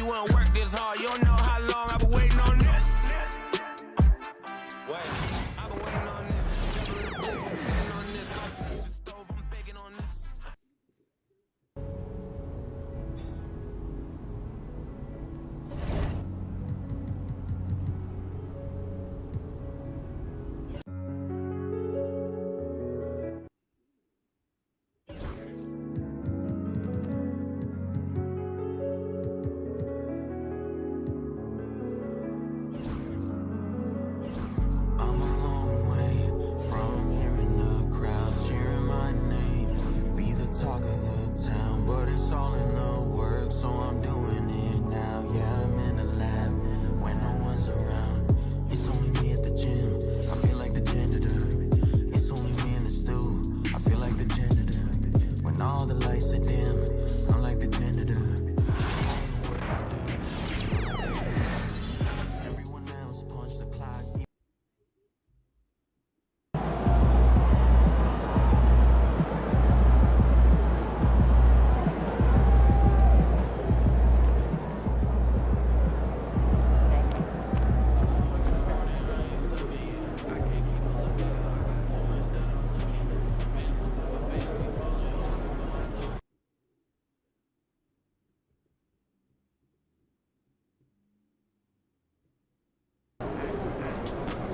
you wouldn't work this hard. You don't know how long I've been waiting on this. Wait, I've been waiting on this. Sitting on this. The stove, I'm baking on this.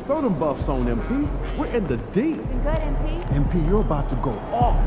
Throw them buffs on MP. We're in the deep. Been good, MP. MP, you're about to go off.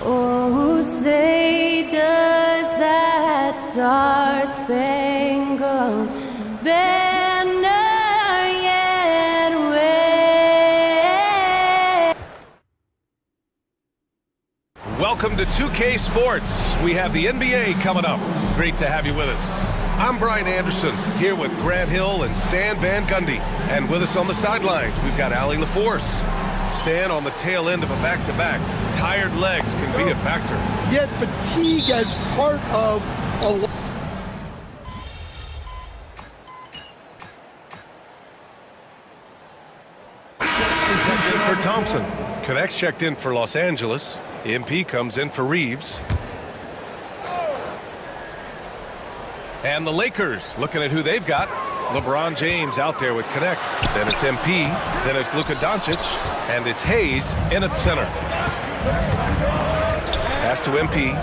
Oh, say does that star-spangled banner yet wave? Welcome to 2K Sports. We have the NBA coming up. Great to have you with us. I'm Brian Anderson, here with Grant Hill and Stan Van Gundy. And with us on the sidelines, we've got Allie LaForce. Stan on the tail end of a back-to-back. Tired legs can be a factor. Yet fatigue as part of a... For Thompson. Connects checked in for Los Angeles. MP comes in for Reeves. And the Lakers looking at who they've got. LeBron James out there with Connect. Then it's MP. Then it's Luka Doncic. And it's Hayes in at center. Pass to MP.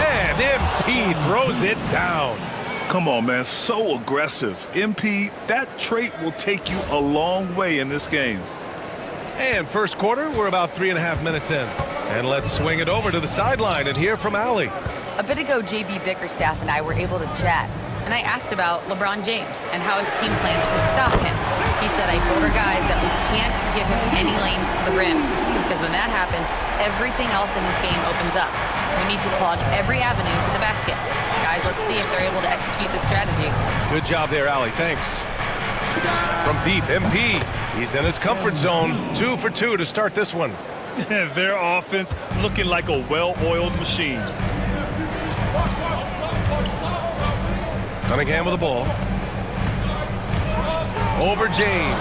And MP throws it down. Come on, man, so aggressive. MP, that trait will take you a long way in this game. And first quarter, we're about 3.5 minutes in. And let's swing it over to the sideline and hear from Allie. A bit ago, JB Bickerstaff and I were able to chat, and I asked about LeBron James and how his team plans to stop him. He said, I told our guys that we can't give him any lanes to the rim, because when that happens, everything else in his game opens up. We need to clog every avenue to the basket. Guys, let's see if they're able to execute the strategy. Good job there, Allie. Thanks. From deep, MP. He's in his comfort zone. 2 for 2 to start this one. Their offense looking like a well-oiled machine. Cunningham with the ball. Over James.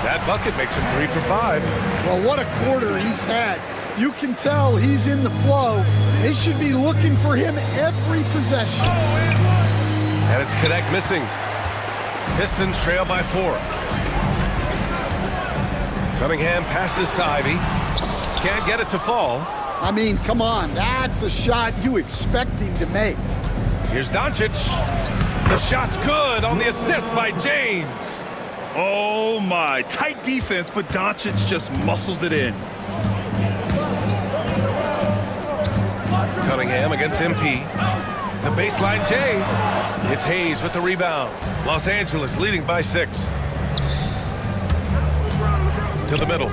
That bucket makes him 3 for 5. Well, what a quarter he's had. You can tell he's in the flow. They should be looking for him every possession. And it's Connect missing. Pistons trail by 4. Cunningham passes to Ivy. Can't get it to fall. I mean, come on. That's a shot you expect him to make. Here's Doncic. The shot's good on the assist by James. Oh, my. Tight defense, but Doncic just muscles it in. Cunningham against MP. The baseline J. It's Hayes with the rebound. Los Angeles leading by 6. To the middle.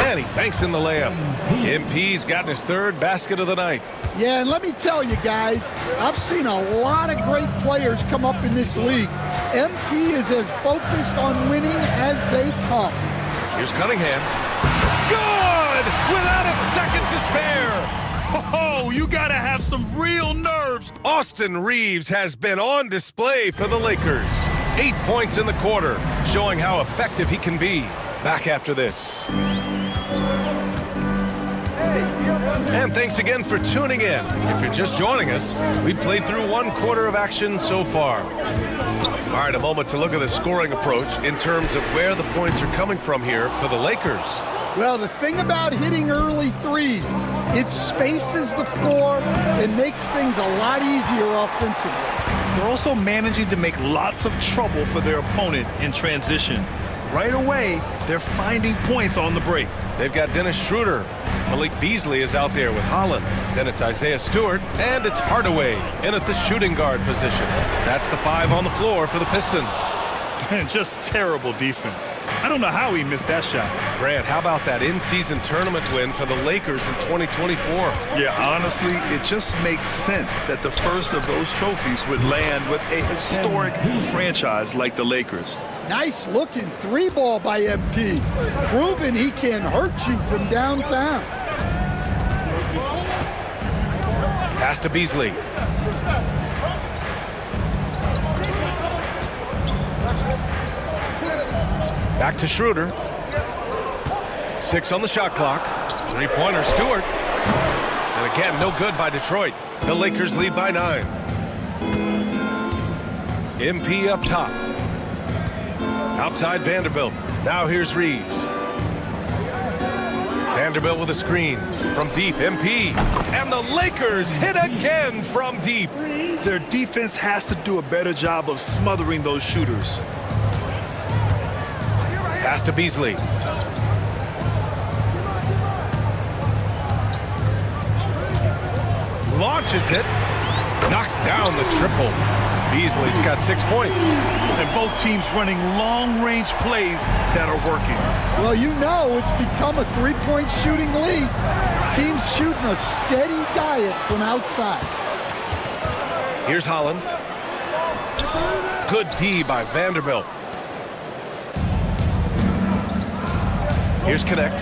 And he banks in the layup. MP's gotten his third basket of the night. Yeah, and let me tell you guys, I've seen a lot of great players come up in this league. MP is as focused on winning as they come. Here's Cunningham. Good! Without a second to spare! Oh, you gotta have some real nerves. Austin Reeves has been on display for the Lakers. 8 points in the quarter, showing how effective he can be. Back after this. And thanks again for tuning in. If you're just joining us, we've played through 1 quarter of action so far. All right, a moment to look at the scoring approach in terms of where the points are coming from here for the Lakers. Well, the thing about hitting early threes, it spaces the floor and makes things a lot easier offensively. They're also managing to make lots of trouble for their opponent in transition. Right away, they're finding points on the break. They've got Dennis Schroeder. Malik Beasley is out there with Holland. Then it's Isaiah Stewart, and it's Hardaway in at the shooting guard position. That's the 5 on the floor for the Pistons. And just terrible defense. I don't know how he missed that shot. Grant, how about that in-season tournament win for the Lakers in 2024? Yeah, honestly, it just makes sense that the first of those trophies would land with a historic franchise like the Lakers. Nice looking 3-ball by MP, proving he can hurt you from downtown. Pass to Beasley. Back to Schroeder. 6 on the shot clock. 3-pointer Stewart. And again, no good by Detroit. The Lakers lead by 9. MP up top. Outside Vanderbilt. Now here's Reeves. Vanderbilt with a screen. From deep, MP. And the Lakers hit again from deep. Their defense has to do a better job of smothering those shooters. Pass to Beasley. Launches it. Knocks down the triple. Beasley's got 6 points. And both teams running long-range plays that are working. Well, you know it's become a 3-point shooting league. Teams shooting a steady diet from outside. Here's Holland. Good D by Vanderbilt. Here's Connect.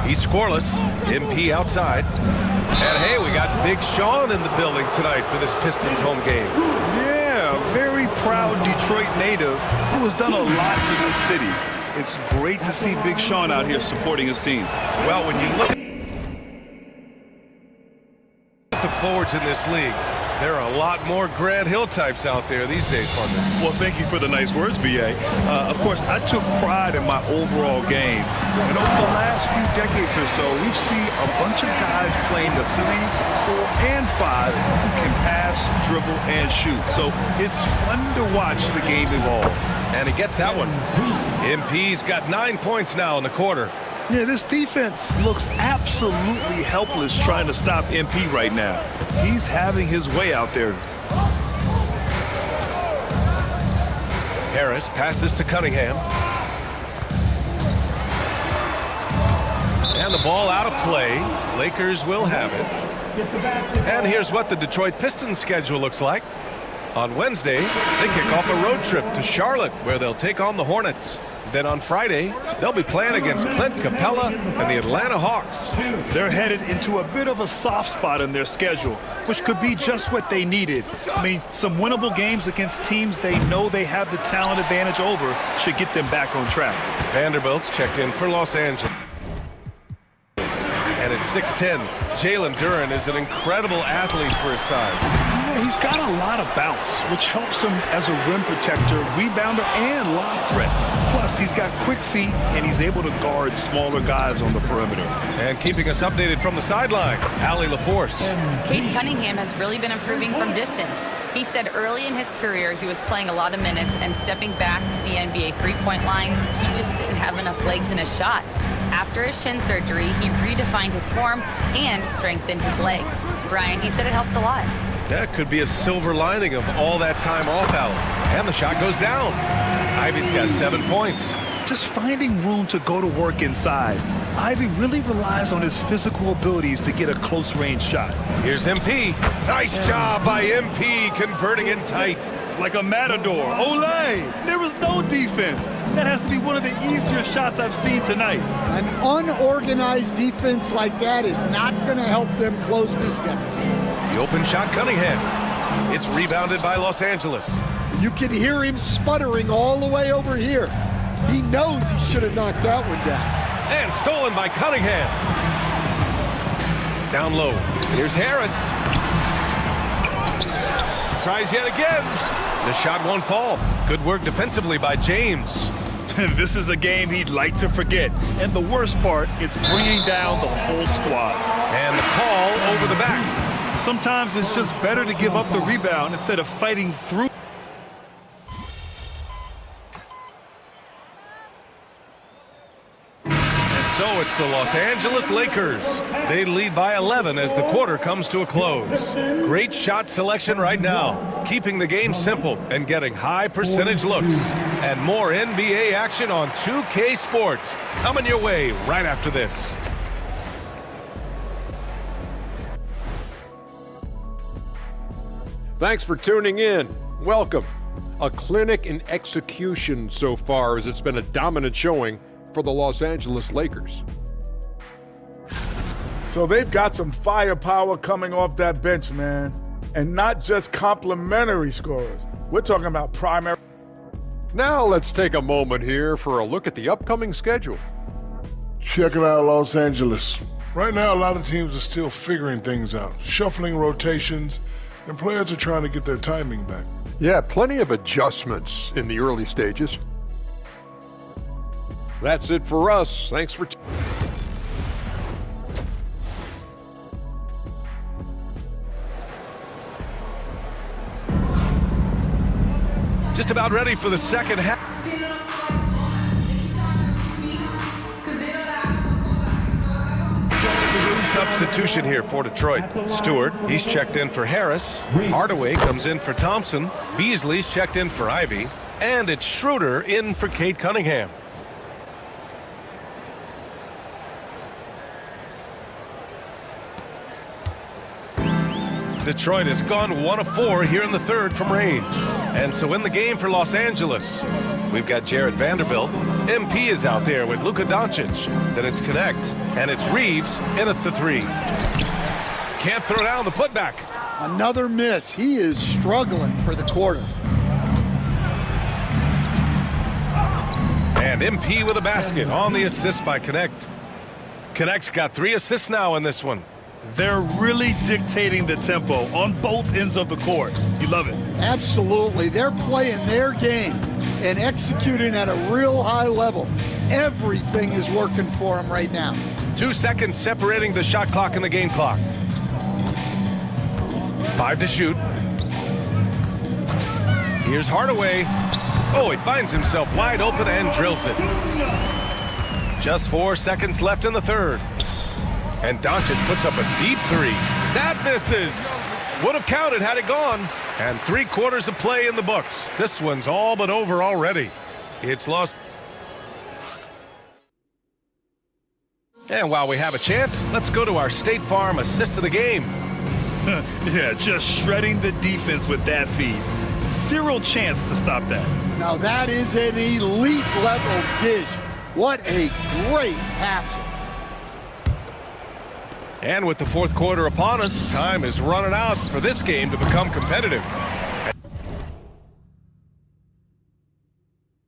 He's scoreless. MP outside. And hey, we got Big Sean in the building tonight for this Pistons home game. Yeah, a very proud Detroit native who has done a lot for this city. It's great to see Big Sean out here supporting his team. Well, when you look at the forwards in this league, there are a lot more Grant Hill types out there these days, partner. Well, thank you for the nice words, B.A. Of course, I took pride in my overall game. And over the last few decades or so, we've seen a bunch of guys playing the 3, 4, and 5 who can pass, dribble, and shoot. So it's fun to watch the game evolve. And he gets that one. MP's got 9 points now in the quarter. Yeah, this defense looks absolutely helpless trying to stop MP right now. He's having his way out there. Harris passes to Cunningham. And the ball out of play. Lakers will have it. And here's what the Detroit Pistons schedule looks like. On Wednesday, they kick off a road trip to Charlotte, where they'll take on the Hornets. Then on Friday, they'll be playing against Clint Capella and the Atlanta Hawks. They're headed into a bit of a soft spot in their schedule, which could be just what they needed. I mean, some winnable games against teams they know they have the talent advantage over should get them back on track. Vanderbilt's checked in for Los Angeles. And at 6'10", Jalen Duren is an incredible athlete for his size. Yeah, he's got a lot of bounce, which helps him as a rim protector, rebounder, and lob threat. Plus, he's got quick feet, and he's able to guard smaller guys on the perimeter. And keeping us updated from the sideline, Allie LaForce. Cade Cunningham has really been improving from distance. He said early in his career he was playing a lot of minutes, and stepping back to the NBA three-point line, he just didn't have enough legs in his shot. After his shin surgery, he redefined his form and strengthened his legs. Brian, he said it helped a lot. That could be a silver lining of all that time off, Allen. And the shot goes down. Ivy's got 7 points. just finding room to go to work inside. Ivy really relies on his physical abilities to get a close-range shot. Here's MP. Nice job by MP converting it tight. Like a matador. Olay! There was no defense. That has to be one of the easier shots I've seen tonight. An unorganized defense like that is not going to help them close this deficit. The open shot, Cunningham. It's rebounded by Los Angeles. You can hear him sputtering all the way over here. He knows he should have knocked that one down. And stolen by Cunningham. Down low. Here's Harris. Tries yet again. The shot won't fall. Good work defensively by James. This is a game he'd like to forget. And the worst part, it's bringing down the whole squad. And the call over the back. Sometimes it's just better to give up the rebound instead of fighting through. So it's the Los Angeles Lakers. They lead by 11 as the quarter comes to a close. Great shot selection right now, keeping the game simple and getting high percentage looks. And more NBA action on 2K Sports coming your way right after this. Thanks for tuning in. Welcome. A clinic in execution so far, as it's been a dominant showing for the Los Angeles Lakers. So they've got some firepower coming off that bench, man. And not just complimentary scorers. We're talking about primary. Now let's take a moment here for a look at the upcoming schedule. Check it out, Los Angeles. Right now, a lot of teams are still figuring things out, shuffling rotations, and players are trying to get their timing back. Yeah, plenty of adjustments in the early stages. That's it for us. Thanks for Just about ready for the second half. Substitution here for Detroit. Stewart, he's checked in for Harris. Hardaway comes in for Thompson. Beasley's checked in for Ivy. And it's Schroeder in for Cade Cunningham. Detroit has gone 1 of 4 here in the third from range. And so in the game for Los Angeles, we've got Jarred Vanderbilt. MP is out there with Luka Doncic. Then it's Connect, and it's Reeves in at the 3. Can't throw down the putback. Another miss. He is struggling for the quarter. And MP with a basket on the assist by Connect. Connect's got 3 assists now in this one. They're really dictating the tempo on both ends of the court. You love it. Absolutely. They're playing their game and executing at a real high level. Everything is working for them right now. 2 seconds separating the shot clock and the game clock. 5 to shoot. Here's Hardaway. Oh, he finds himself wide open and drills it. Just 4 seconds left in the third. And Doncic puts up a deep 3. That misses. Would have counted had it gone. And 3 quarters of play in the books. This one's all but over already. It's lost. And while we have a chance, let's go to our State Farm assist of the game. Yeah, just shredding the defense with that feed. 0 chance to stop that. Now that is an elite level dish. What a great passer. And with the fourth quarter upon us, time is running out for this game to become competitive.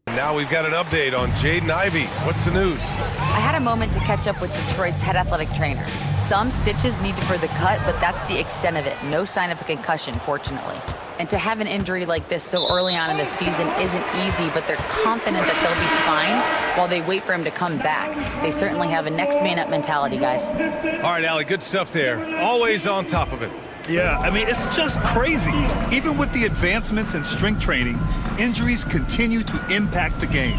Now we've got an update on Jaden Ivey. What's the news? I had a moment to catch up with Detroit's head athletic trainer. Some stitches needed for the cut, but that's the extent of it. No sign of a concussion, fortunately. And to have an injury like this so early on in the season isn't easy, but they're confident that they'll be fine while they wait for him to come back. They certainly have a next man up mentality, guys. All right, Allie, good stuff there. Always on top of it. Yeah, I mean, it's just crazy. Even with the advancements in strength training, injuries continue to impact the game.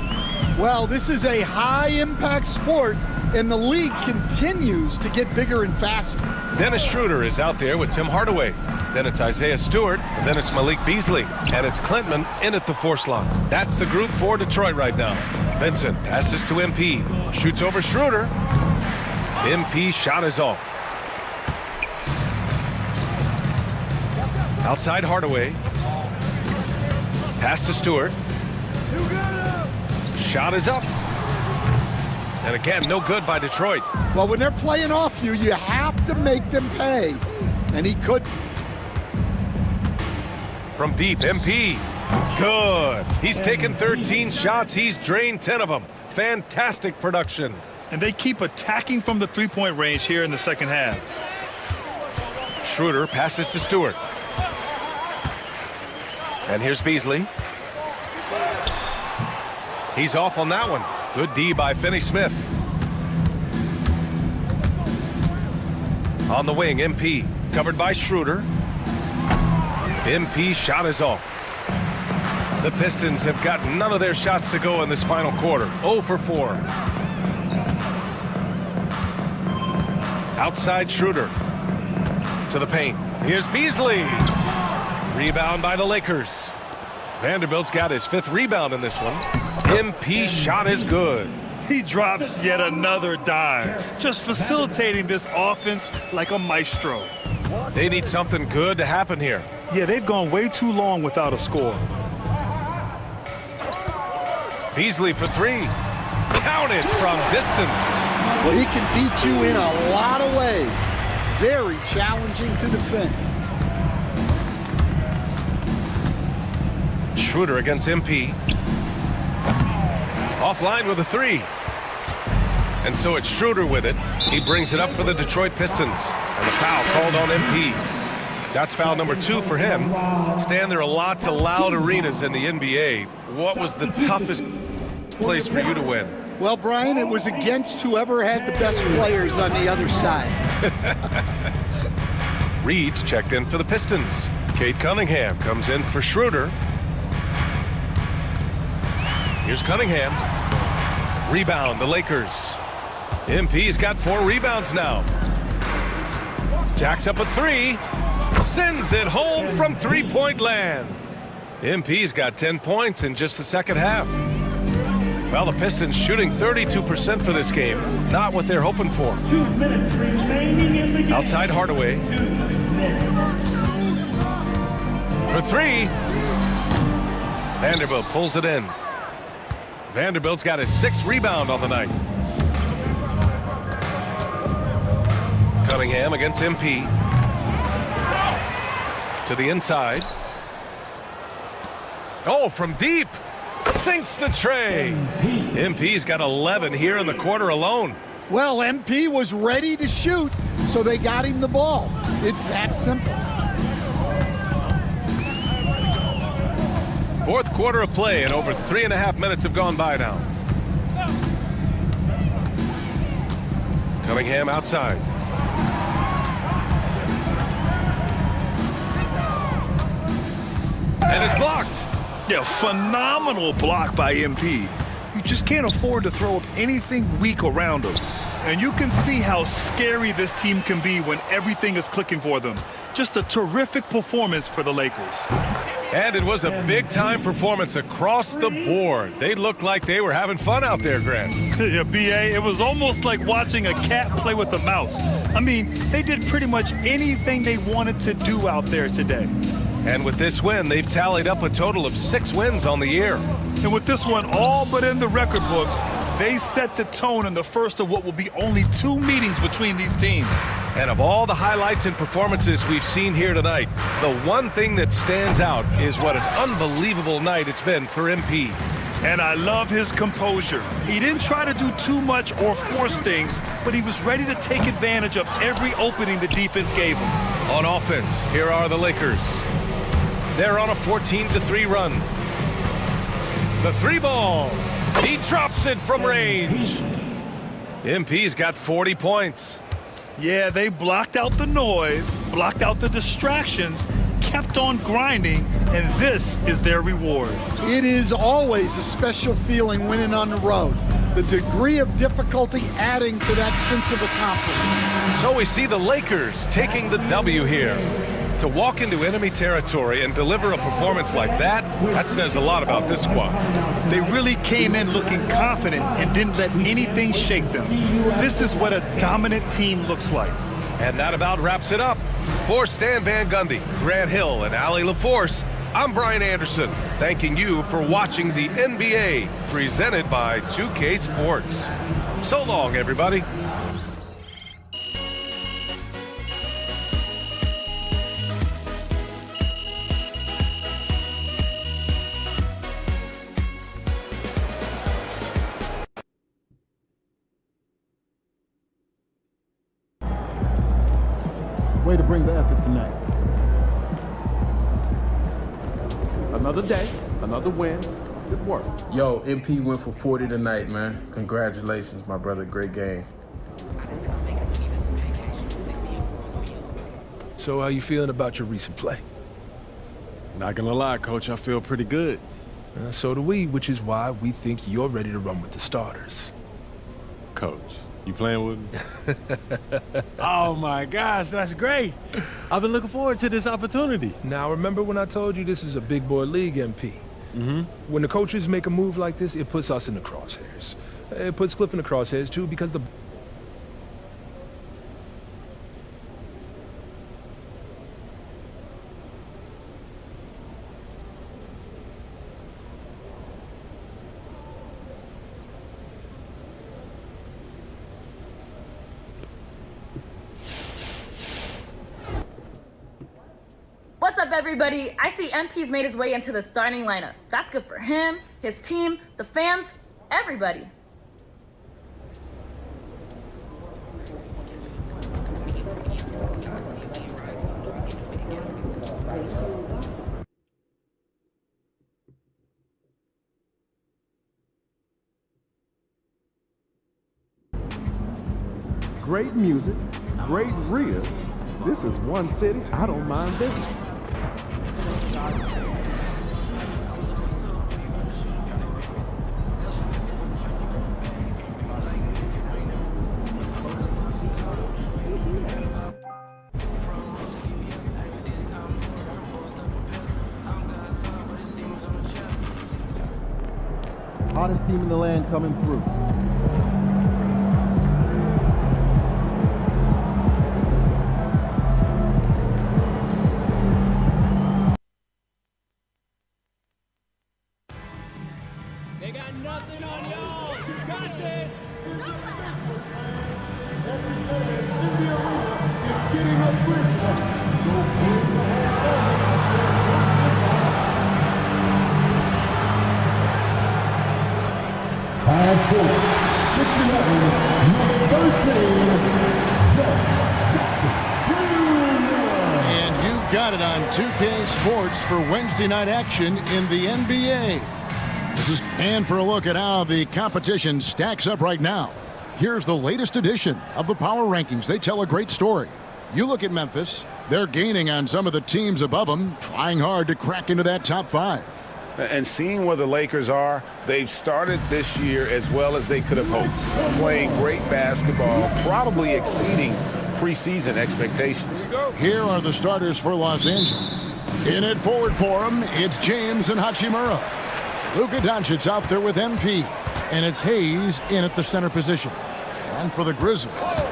Well, this is a high-impact sport, and the league continues to get bigger and faster. Dennis Schroeder is out there with Tim Hardaway. Then it's Isaiah Stewart. Then it's Malik Beasley. And it's Klintman in at the 4 slot. That's the group for Detroit right now. Vincent passes to MP. Shoots over Schroeder. MP shot is off. Outside Hardaway. Pass to Stewart. Shot is up. And again, no good by Detroit. Well, when they're playing off you, you have to make them pay. And he couldn't. From deep, MP. Good. He's taken 13 shots. He's drained 10 of them. Fantastic production. And they keep attacking from the three-point range here in the second half. Schroeder passes to Stewart. And here's Beasley. He's off on that one. Good D by Finney-Smith. On the wing, MP. Covered by Schroeder. MP shot is off. The Pistons have got none of their shots to go in this final quarter. 0 for 4. Outside Schroeder. To the paint. Here's Beasley. Rebound by the Lakers. Vanderbilt's got his 5th rebound in this one. MP shot is good. He drops yet another dime, just facilitating this offense like a maestro. They need something good to happen here. Yeah, they've gone way too long without a score. Beasley for 3. Counted from distance. Well, he can beat you in a lot of ways. Very challenging to defend. Schroeder against MP. Offline with a 3. And so it's Schroeder with it. He brings it up for the Detroit Pistons. And the foul called on MP. That's foul number 2 for him. Stan, there are lots of loud arenas in the NBA. What was the toughest place for you to win? Well, Brian, it was against whoever had the best players on the other side. Reed's checked in for the Pistons. Cade Cunningham comes in for Schroeder. Here's Cunningham. Rebound, the Lakers. MP's got 4 rebounds now. Jacks up a 3. Sends it home from three-point land. MP's got 10 points in just the second half. Well, the Pistons shooting 32% for this game. Not what they're hoping for. 2 minutes remaining in the game. Outside Hardaway. 2 minutes. For 3. Vanderbilt pulls it in. Vanderbilt's got his 6th rebound on the night. Cunningham against MP. To the inside. Oh, from deep. Sinks the tray. MP's got 11 here in the quarter alone. Well, MP was ready to shoot, so they got him the ball. It's that simple. 4th quarter of play, and over 3.5 minutes have gone by now. Cunningham outside. And it's blocked. Yeah, phenomenal block by MP. You just can't afford to throw up anything weak around him. And you can see how scary this team can be when everything is clicking for them. Just a terrific performance for the Lakers. And it was a big-time performance across the board. They looked like they were having fun out there, Grant. Yeah, B.A., it was almost like watching a cat play with a mouse. I mean, they did pretty much anything they wanted to do out there today. And with this win, they've tallied up a total of 6 wins on the year. And with this one all but in the record books, they set the tone in the first of what will be only 2 meetings between these teams. And of all the highlights and performances we've seen here tonight, the one thing that stands out is what an unbelievable night it's been for MP. And I love his composure. He didn't try to do too much or force things, but he was ready to take advantage of every opening the defense gave him. On offense, here are the Lakers. They're on a 14-3 run. The 3-ball. He drops it from range. MP's got 40 points. Yeah, they blocked out the noise, blocked out the distractions, kept on grinding, and this is their reward. It is always a special feeling winning on the road. The degree of difficulty adding to that sense of accomplishment. So we see the Lakers taking the W here. To walk into enemy territory and deliver a performance like that says a lot about this squad. They really came in looking confident and didn't let anything shake them. This is what a dominant team looks like. And that about wraps it up. For Stan Van Gundy, Grant Hill, and Allie LaForce, I'm Brian Anderson, thanking you for watching the NBA presented by 2K Sports. So long, everybody. Way to bring the effort tonight. Another day, another win. Good work. Yo, MP went for 40 tonight, man. Congratulations, my brother. Great game. So how you feeling about your recent play? Not gonna lie, Coach, I feel pretty good. So do we, which is why we think you're ready to run with the starters. Coach, you playing with me? Oh my gosh, that's great. I've been looking forward to this opportunity. Now remember when I told you this is a big boy league, MP? Mm-hmm. When the coaches make a move like this, it puts us in the crosshairs. It puts Cliff in the crosshairs too, because the What's up, everybody? I see MP's made his way into the starting lineup. That's good for him, his team, the fans, everybody. Great music, great rear. This is one city I don't mind visiting. Hottest team in the land coming through. They got nothing on y'all. You got this. And you've got it on 2K Sports for Wednesday night action in the NBA. And for a look at how the competition stacks up right now, here's the latest edition of the Power Rankings. They tell a great story. You look at Memphis, they're gaining on some of the teams above them, trying hard to crack into that top 5. And seeing where the Lakers are, they've started this year as well as they could have hoped. Playing great basketball, probably exceeding preseason expectations. Here are the starters for Los Angeles. In at forward for them, it's James and Hachimura. Luka Doncic out there with MP, and it's Hayes in at the center position. And for the Grizzlies,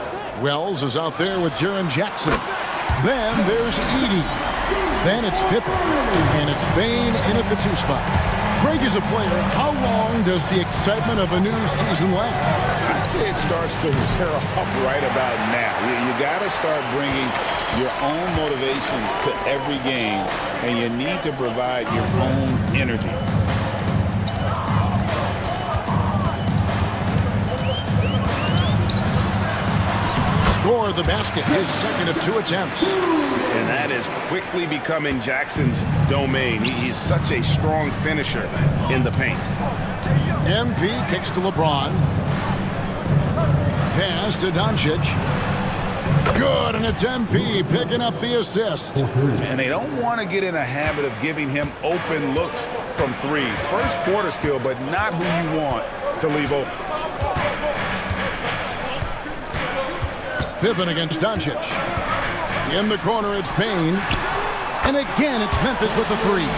Wells is out there with Jaren Jackson. Then there's Edey. Then it's Pippen, and it's Bane in at the 2 spot. Greg is a player. How long does the excitement of a new season last? I'd say it starts to wear off right about now. You got to start bringing your own motivation to every game, and you need to provide your own energy. Score the basket, his second of 2 attempts. And that is quickly becoming Jackson's domain. He's such a strong finisher in the paint. MP kicks to LeBron. Pass to Doncic. Good, and it's MP picking up the assist. And they don't want to get in a habit of giving him open looks from 3. First quarter still, but not who you want to leave open. Pippen against Doncic. In the corner, it's Bane. And again, it's Memphis with the three.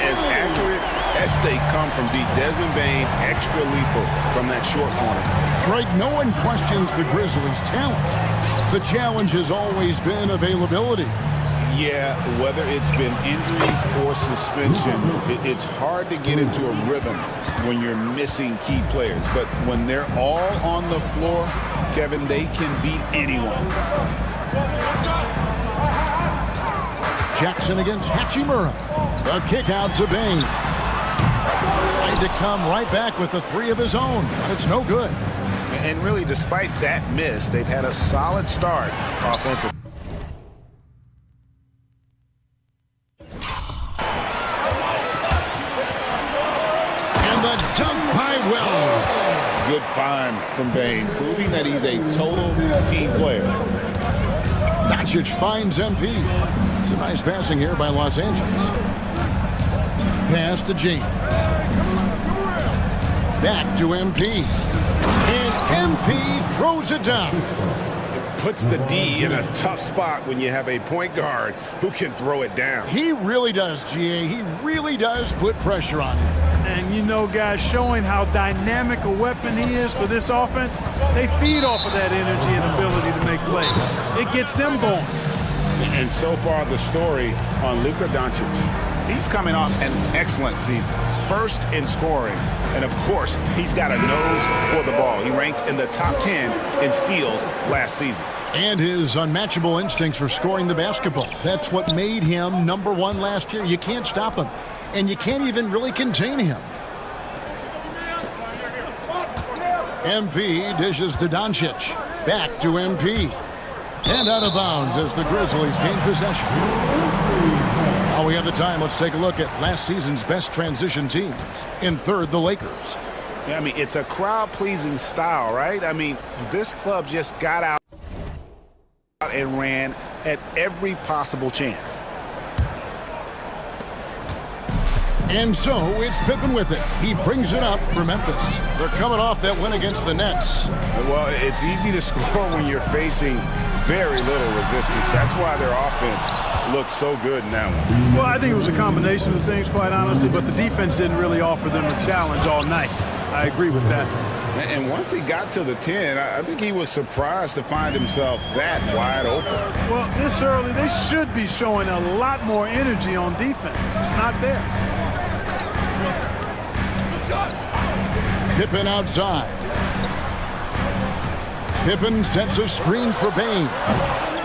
As accurate as they come from deep. Desmond Bane, extra lethal from that short corner. Greg, no one questions the Grizzlies' talent. The challenge has always been availability. Yeah, whether it's been injuries or suspensions, it's hard to get into a rhythm when you're missing key players. But when they're all on the floor, Kevin, they can beat anyone. Jackson against Hachimura. The kick out to Bane. Trying to come right back with the three of his own, but it's no good. And really, despite that miss, they've had a solid start offensively. And the dunk by Wells. Good find from Bane, proving that he's a total team player. Doncic finds MP. It's a nice passing here by Los Angeles. Pass to James. Back to MP. And MP throws it down. Puts the D in a tough spot when you have a point guard who can throw it down. He really does, GA. He really does put pressure on him. And you know, guys, showing how dynamic a weapon he is for this offense, they feed off of that energy and ability to make plays. It gets them going. And so far, the story on Luka Doncic. He's coming off an excellent season. First in scoring. And, of course, he's got a nose for the ball. He ranked in the top 10 in steals last season. And his unmatchable instincts for scoring the basketball. That's what made him #1 last year. You can't stop him. And you can't even really contain him. MP dishes to Doncic. Back to MP. And out of bounds as the Grizzlies gain possession. While we have the time, let's take a look at last season's best transition teams. In third, the Lakers. Yeah, I mean, it's a crowd-pleasing style, right? I mean, this club just got out and ran at every possible chance. And so it's Pippen with it. He brings it up for Memphis. They're coming off that win against the Nets. Well, it's easy to score when you're facing very little resistance. That's why their offense looks so good in that one. Well, I think it was a combination of things, quite honestly, but the defense didn't really offer them a challenge all night. I agree with that. And once he got to the 10, I think he was surprised to find himself that wide open. Well, this early, they should be showing a lot more energy on defense. It's not there. Pippen outside. Pippen sets a screen for Bane.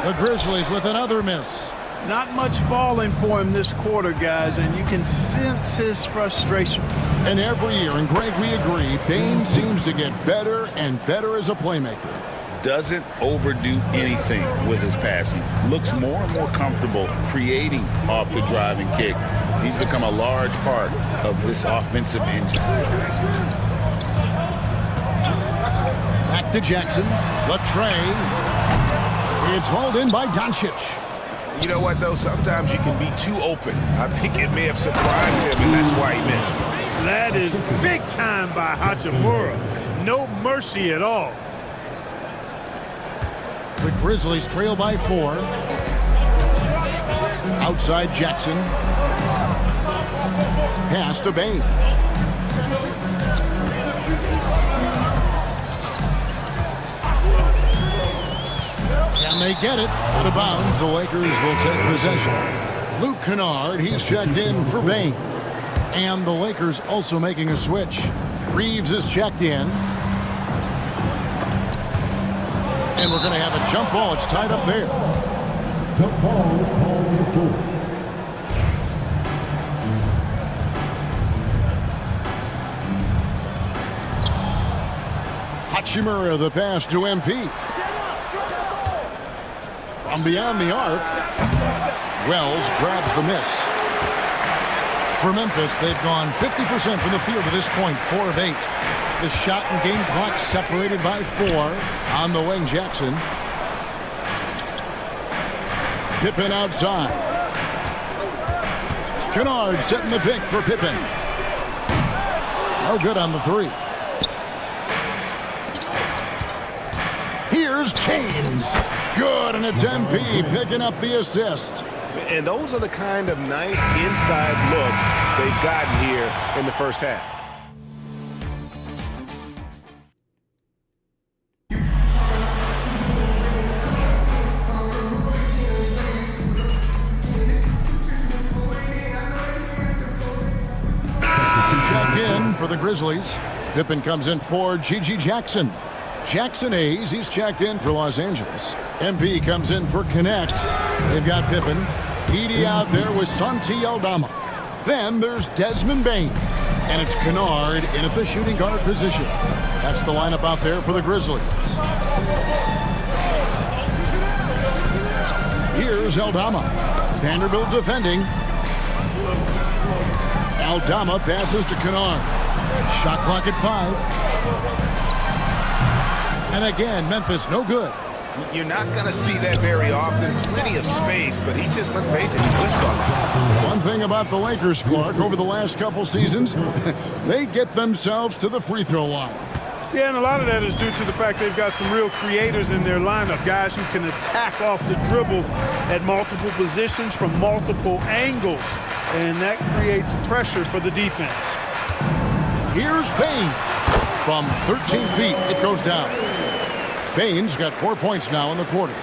The Grizzlies with another miss. Not much falling for him this quarter, guys, and you can sense his frustration. And every year, and Greg, we agree, Bane seems to get better and better as a playmaker. Doesn't overdo anything with his passing. Looks more and more comfortable creating off the driving kick. He's become a large part of this offensive engine. Back to Jackson. The tray. It's hauled in by Doncic. You know what, though? Sometimes you can be too open. I think it may have surprised him, and that's why he missed. That is big time by Hachimura. No mercy at all. The Grizzlies trail by 4. Outside Jackson. Pass to Bane. And they get it. Out of bounds, the Lakers will take possession. Luke Kennard, he's checked in for Bane. And the Lakers also making a switch. Reeves is checked in. And we're going to have a jump ball. It's tied up there. Jump ball is called on the floor. Hachimura, the pass to MP. From beyond the arc, Wells grabs the miss. For Memphis, they've gone 50% from the field to this point, 4 of 8. The shot and game clock separated by 4 on the wing. Jackson. Pippen outside. Kennard setting the pick for Pippen. No good on the 3. Here's James. Good, and it's MP picking up the assist. And those are the kind of nice inside looks they've gotten here in the first half. Checked in for the Grizzlies. Pippen comes in for Gigi Jackson. Jackson Hayes, he's checked in for Los Angeles. MP comes in for Connect. They've got Pippen. Edey out there with Santi Aldama. Then there's Desmond Bain. And it's Kennard in at the shooting guard position. That's the lineup out there for the Grizzlies. Here's Aldama. Vanderbilt defending. Aldama passes to Kennard. Shot clock at 5. And again, Memphis no good. You're not going to see that very often. Plenty of space, but he just, let's face it, he whiffs on that. One thing about the Lakers, Clark, over the last couple seasons, they get themselves to the free throw line. Yeah, and a lot of that is due to the fact they've got some real creators in their lineup, guys who can attack off the dribble at multiple positions from multiple angles, and that creates pressure for the defense. Here's Bain. From 13 feet, it goes down. Bain's got 4 points now in the quarter.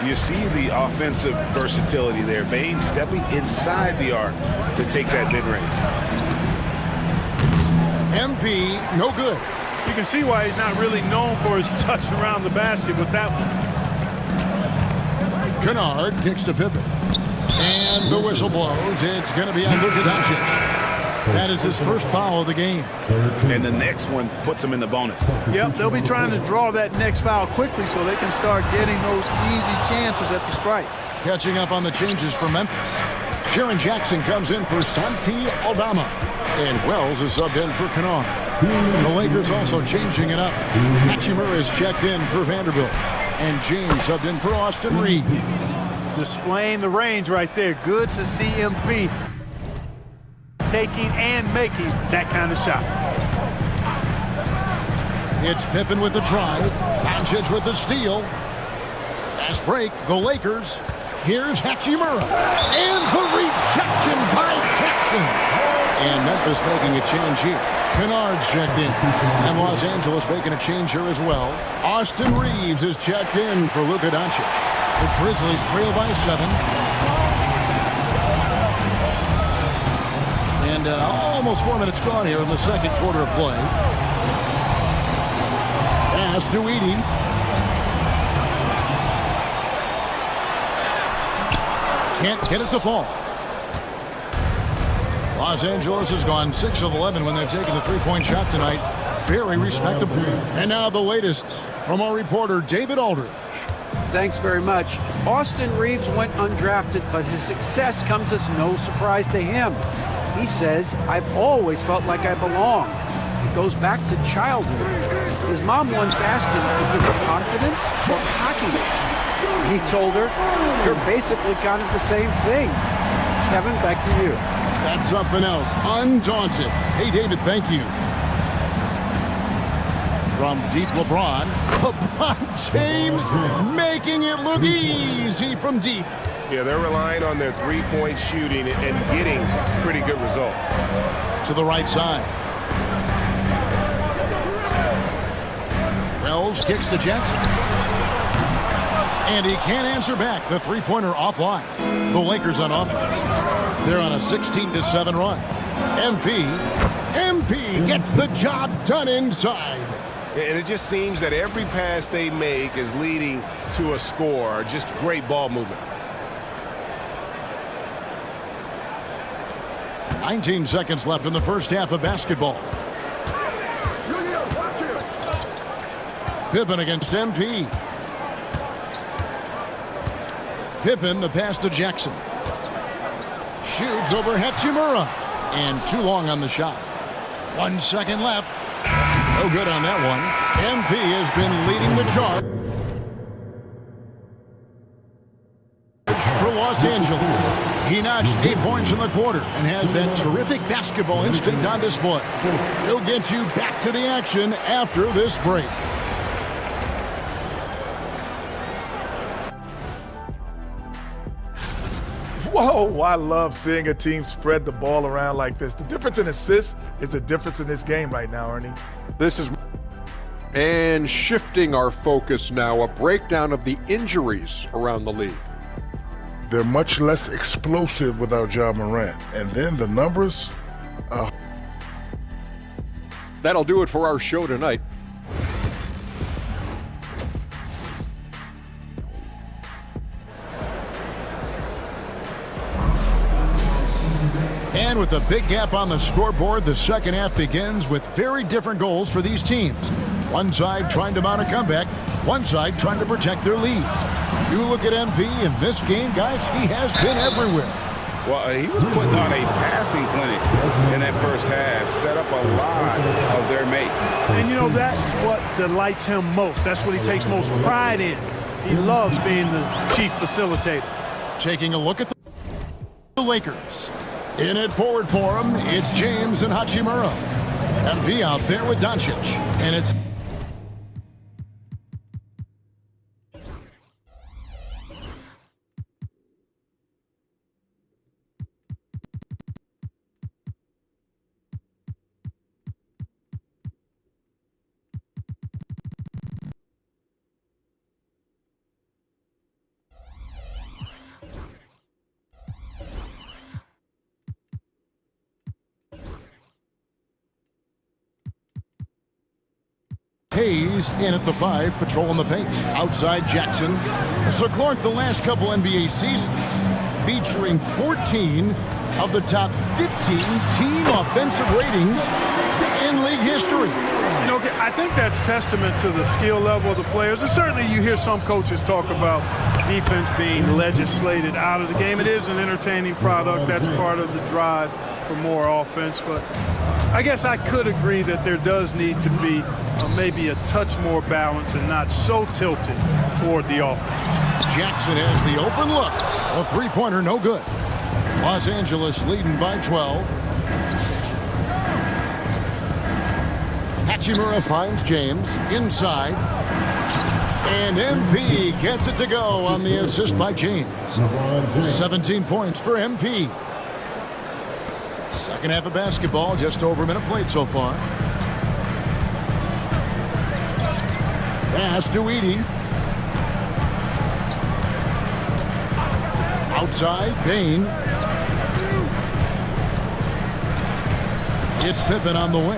You see the offensive versatility there. Bain stepping inside the arc to take that mid-range. MP, no good. You can see why he's not really known for his touch around the basket with that one. Kennard kicks to Pippen. And the whistle blows. It's going to be on Luka Doncic. That is his first foul of the game. And the next one puts him in the bonus. Yep, they'll be trying to draw that next foul quickly so they can start getting those easy chances at the strike. Catching up on the changes for Memphis. Jaren Jackson comes in for Santi Aldama. And Wells is subbed in for Kennard. The Lakers also changing it up. Hachimura is checked in for Vanderbilt. And James subbed in for Austin Reeves. Displaying the range right there. Good to see MP taking and making that kind of shot. It's Pippen with the drive. Doncic with the steal. Fast break, the Lakers. Here's Hachimura. And the rejection by Jackson. And Memphis making a change here. Kennard's checked in. And Los Angeles making a change here as well. Austin Reeves is checked in for Luka Doncic. The Grizzlies trail by 7. And almost 4 minutes gone here in the second quarter of play. Pass to Edey. Can't get it to fall. Los Angeles has gone 6 of 11 when they've taken the three-point shot tonight. Very respectable. And now the latest from our reporter, David Aldridge. Thanks very much. Austin Reeves went undrafted, but his success comes as no surprise to him. He says, "I've always felt like I belong." It goes back to childhood. His mom once asked him, "Is this confidence or cockiness?" He told her, "You're basically kind of the same thing." Kevin, back to you. That's something else. Undaunted. Hey, David, thank you. From deep LeBron James making it look easy from deep. Yeah, they're relying on their three-point shooting and getting pretty good results. To the right side. Wells kicks to Jackson. And he can't answer back. The three-pointer offline. The Lakers on offense. They're on a 16-7 run. MP gets the job done inside. And it just seems that every pass they make is leading to a score. Just great ball movement. 19 seconds left in the first half of basketball. Pippen against MP. Pippen, the pass to Jackson. Shoots over Hachimura. And too long on the shot. 1 second left. No good on that one. MP has been leading the charge for Los Angeles. He notched 8 points in the quarter and has that terrific basketball instinct on display. He'll get you back to the action after this break. Whoa, I love seeing a team spread the ball around like this. The difference in assists is the difference in this game right now, Ernie. This is... And shifting our focus now, a breakdown of the injuries around the league. They're much less explosive without Ja Morant. And then the numbers... That'll do it for our show tonight. And with a big gap on the scoreboard, the second half begins with very different goals for these teams. One side trying to mount a comeback, one side trying to protect their lead. You look at MP in this game, guys, he has been everywhere. Well, he was putting on a passing clinic in that first half, set up a lot of their mates. And, you know, that's what delights him most. That's what he takes most pride in. He loves being the chief facilitator. Taking a look at the Lakers. In it forward for him, it's James and Hachimura. MP out there with Doncic. And it's... Hayes in at the 5, patrolling the paint. Outside Jackson. So Clark, the last couple NBA seasons, featuring 14 of the top 15 team offensive ratings in league history. You know, I think that's testament to the skill level of the players. And certainly you hear some coaches talk about defense being legislated out of the game. It is an entertaining product. That's part of the drive for more offense. But I guess I could agree that there does need to be maybe a touch more balance and not so tilted toward the offense. Jackson has the open look. A three-pointer, no good. Los Angeles leading by 12. Hachimura finds James inside. And MP gets it to go on the assist by James. 17 points for MP. Second half of basketball, just over a minute played so far. Pass to Edey. Outside, Bane. It's Pippen on the wing.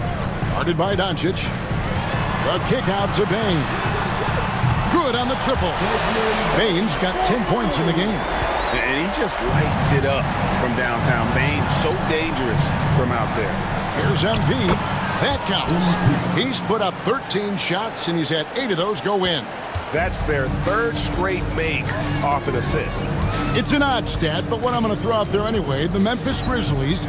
Guarded by Doncic. The kick out to Bane. Good on the triple. Bane's got 10 points in the game. And he just lights it up from downtown. Bane's so dangerous from out there. Here's MP. That counts. He's put up 13 shots, and he's had 8 of those go in. That's their third straight make off an assist. It's an odd stat, but what I'm going to throw out there anyway, the Memphis Grizzlies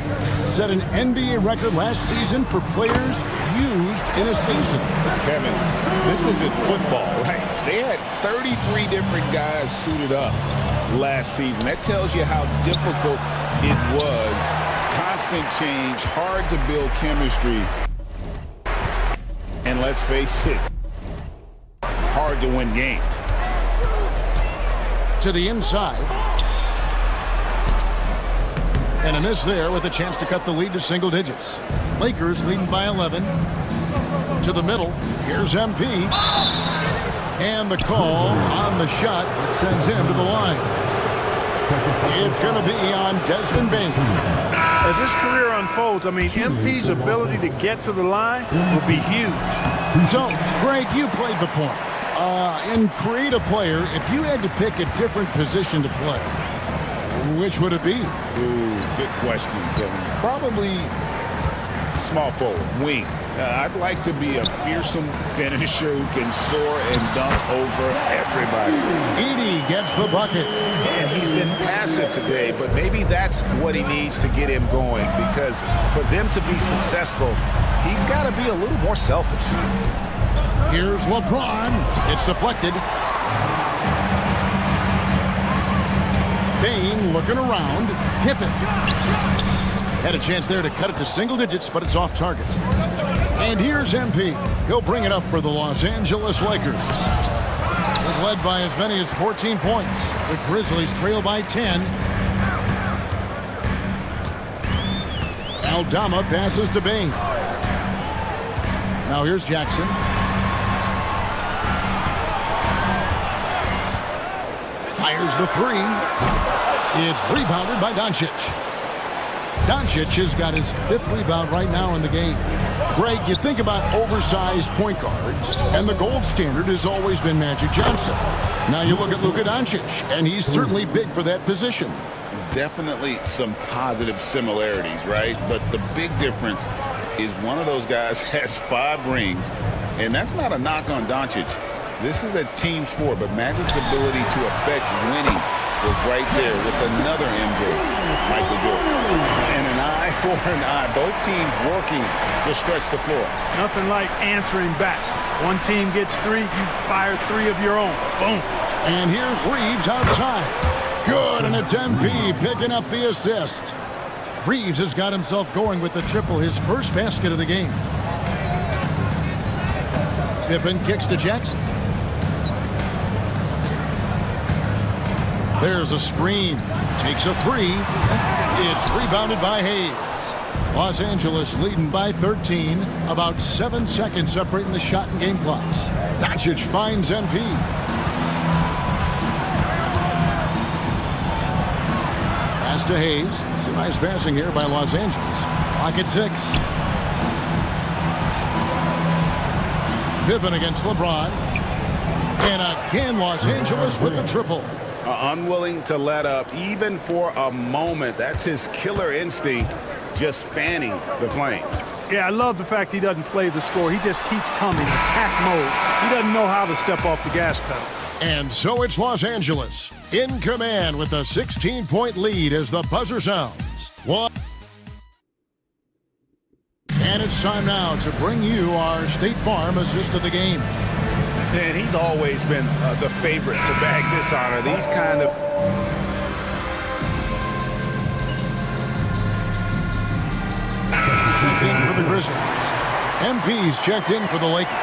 set an NBA record last season for players used in a season. Kevin, this isn't football, right? They had 33 different guys suited up last season. That tells you how difficult it was. Constant change, hard to build chemistry. And let's face it, hard to win games. To the inside. And a miss there with a chance to cut the lead to single digits. Lakers leading by 11. To the middle. Here's MP. And the call on the shot that sends him to the line. It's going to be on Desmond Bane. As his career unfolds, I mean, MP's ability to get to the line will be huge. So, Greg, you played the point. And create a player, if you had to pick a different position to play, which would it be? Ooh, good question, Kevin. Probably small forward, wing. I'd like to be a fearsome finisher who can soar and dunk over everybody. Edey gets the bucket. And he's been passive today, but maybe that's what he needs to get him going, because for them to be successful, he's got to be a little more selfish. Here's LeBron. It's deflected. Bane looking around. Pippen. Had a chance there to cut it to single digits, but it's off target. And here's MP. He'll bring it up for the Los Angeles Lakers. They've led by as many as 14 points. The Grizzlies trail by 10. Aldama passes to Bain. Now here's Jackson. Fires the three. It's rebounded by Doncic. Doncic has got his 5th rebound right now in the game. Greg, you think about oversized point guards, and the gold standard has always been Magic Johnson. Now you look at Luka Doncic, and he's certainly big for that position. Definitely some positive similarities, right? But the big difference is one of those guys has 5 rings, and that's not a knock on Doncic. This is a team sport, but Magic's ability to affect winning was right there with another MJ, Michael Jordan. And an eye for an eye. Both teams working to stretch the floor. Nothing like answering back. One team gets 3, you fire 3 of your own. Boom. And here's Reeves outside. Good, and it's MP picking up the assist. Reeves has got himself going with the triple, his first basket of the game. Pippen kicks to Jackson. There's a screen. Takes a 3. It's rebounded by Hayes. Los Angeles leading by 13. About 7 seconds separating the shot and game clocks. Doncic finds MP. Pass to Hayes. It's a nice passing here by Los Angeles. Clock at 6. Pippen against LeBron. And again, Los Angeles with the triple. Unwilling to let up even for a moment. That's his killer instinct, just fanning the flames. Yeah, I love the fact he doesn't play the score. He just keeps coming, attack mode. He doesn't know how to step off the gas pedal. And so it's Los Angeles in command with a 16-point lead as the buzzer sounds. And it's time now to bring you our State Farm assist of the game. And he's always been the favorite to bag this honor. These kind of... Checked in for the Grizzlies. MP's checked in for the Lakers.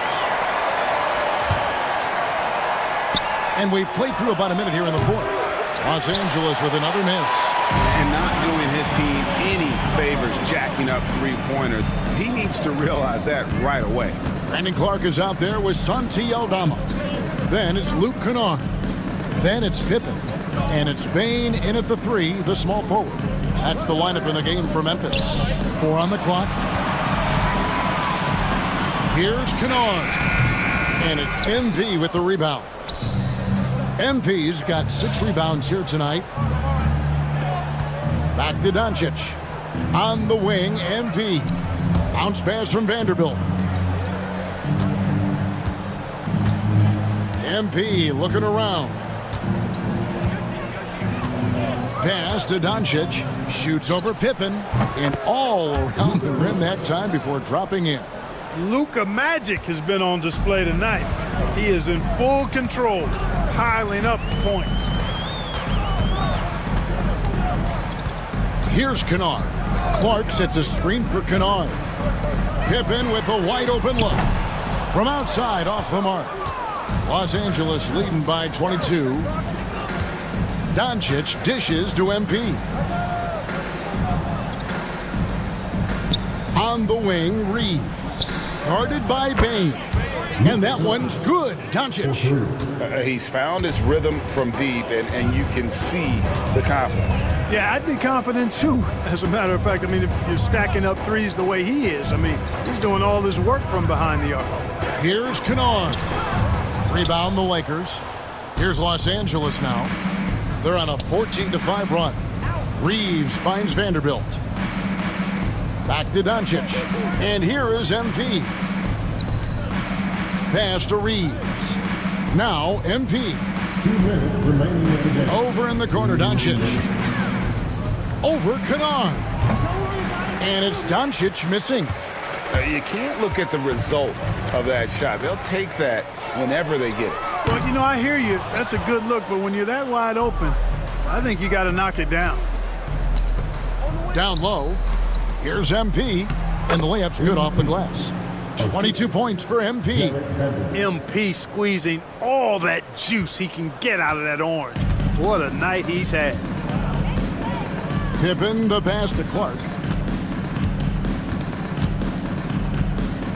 And we've played through about a minute here in the 4th. Los Angeles with another miss. And not doing his team any favors jacking up 3-pointers. He needs to realize that right away. Brandon Clark is out there with Santi Aldama. Then it's Luke Kennard. Then it's Pippen. And it's Bain in at the 3, the small forward. That's the lineup in the game for Memphis. 4 on the clock. Here's Kennard. And it's MP with the rebound. MP's got 6 rebounds here tonight. Back to Doncic. On the wing, MP. Bounce pass from Vanderbilt. MP looking around. Pass to Doncic. Shoots over Pippen. And all around the rim that time before dropping in. Luka Magic has been on display tonight. He is in full control, piling up points. Here's Kennard. Clark sets a screen for Kennard. Pippen with a wide open look. From outside, off the mark. Los Angeles leading by 22. Doncic dishes to MP. On the wing, Reeves. Guarded by Bain. And that one's good. Doncic. He's found his rhythm from deep, and you can see the confidence. Yeah, I'd be confident too. As a matter of fact, I mean, if you're stacking up threes the way he is, I mean, he's doing all this work from behind the arc. Here's Kennard. Rebound the Lakers. Here's Los Angeles now. They're on a 14-5 run. Reeves finds Vanderbilt. Back to Doncic. And here is MP. Pass to Reeves. Now MP. 2 minutes remaining in the game. Over in the corner, Doncic. Over Kennard. And it's Doncic missing. You can't look at the result of that shot. They'll take that whenever they get it. Well, you know, I hear you. That's a good look, but when you're that wide open, I think you got to knock it down. Down low. Here's MP. And the layup's good off the glass. 22 points for MP. MP squeezing all that juice he can get out of that orange. What a night he's had. Pippen the pass to Clark.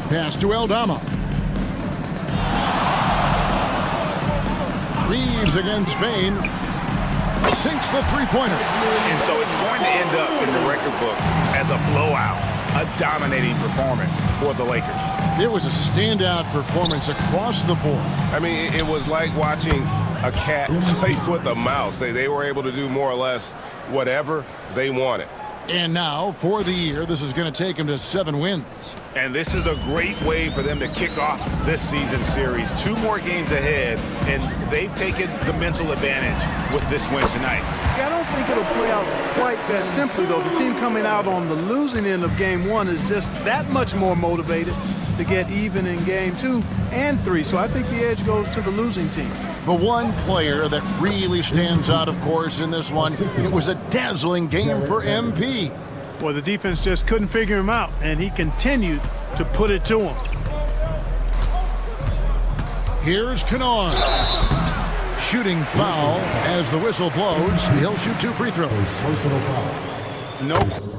Pass to Aldama. Reeves against Bain. Sinks the three-pointer. And so it's going to end up in the record books as a blowout, a dominating performance for the Lakers. It was a standout performance across the board. I mean, it was like watching a cat play with a mouse. They were able to do more or less whatever they wanted. And now, for the year, this is going to take them to 7 wins. And this is a great way for them to kick off this season series. 2 more games ahead, and they've taken the mental advantage with this win tonight. Yeah, I don't think it'll play out quite that simply, though. The team coming out on the losing end of game 1 is just that much more motivated to get even in game 2 and 3. So I think the edge goes to the losing team. The one player that really stands out, of course, in this one, it was a dazzling game for MP. Well, the defense just couldn't figure him out, and he continued to put it to him. Here's Kennard. Shooting foul as the whistle blows. He'll shoot 2 free throws. Nope.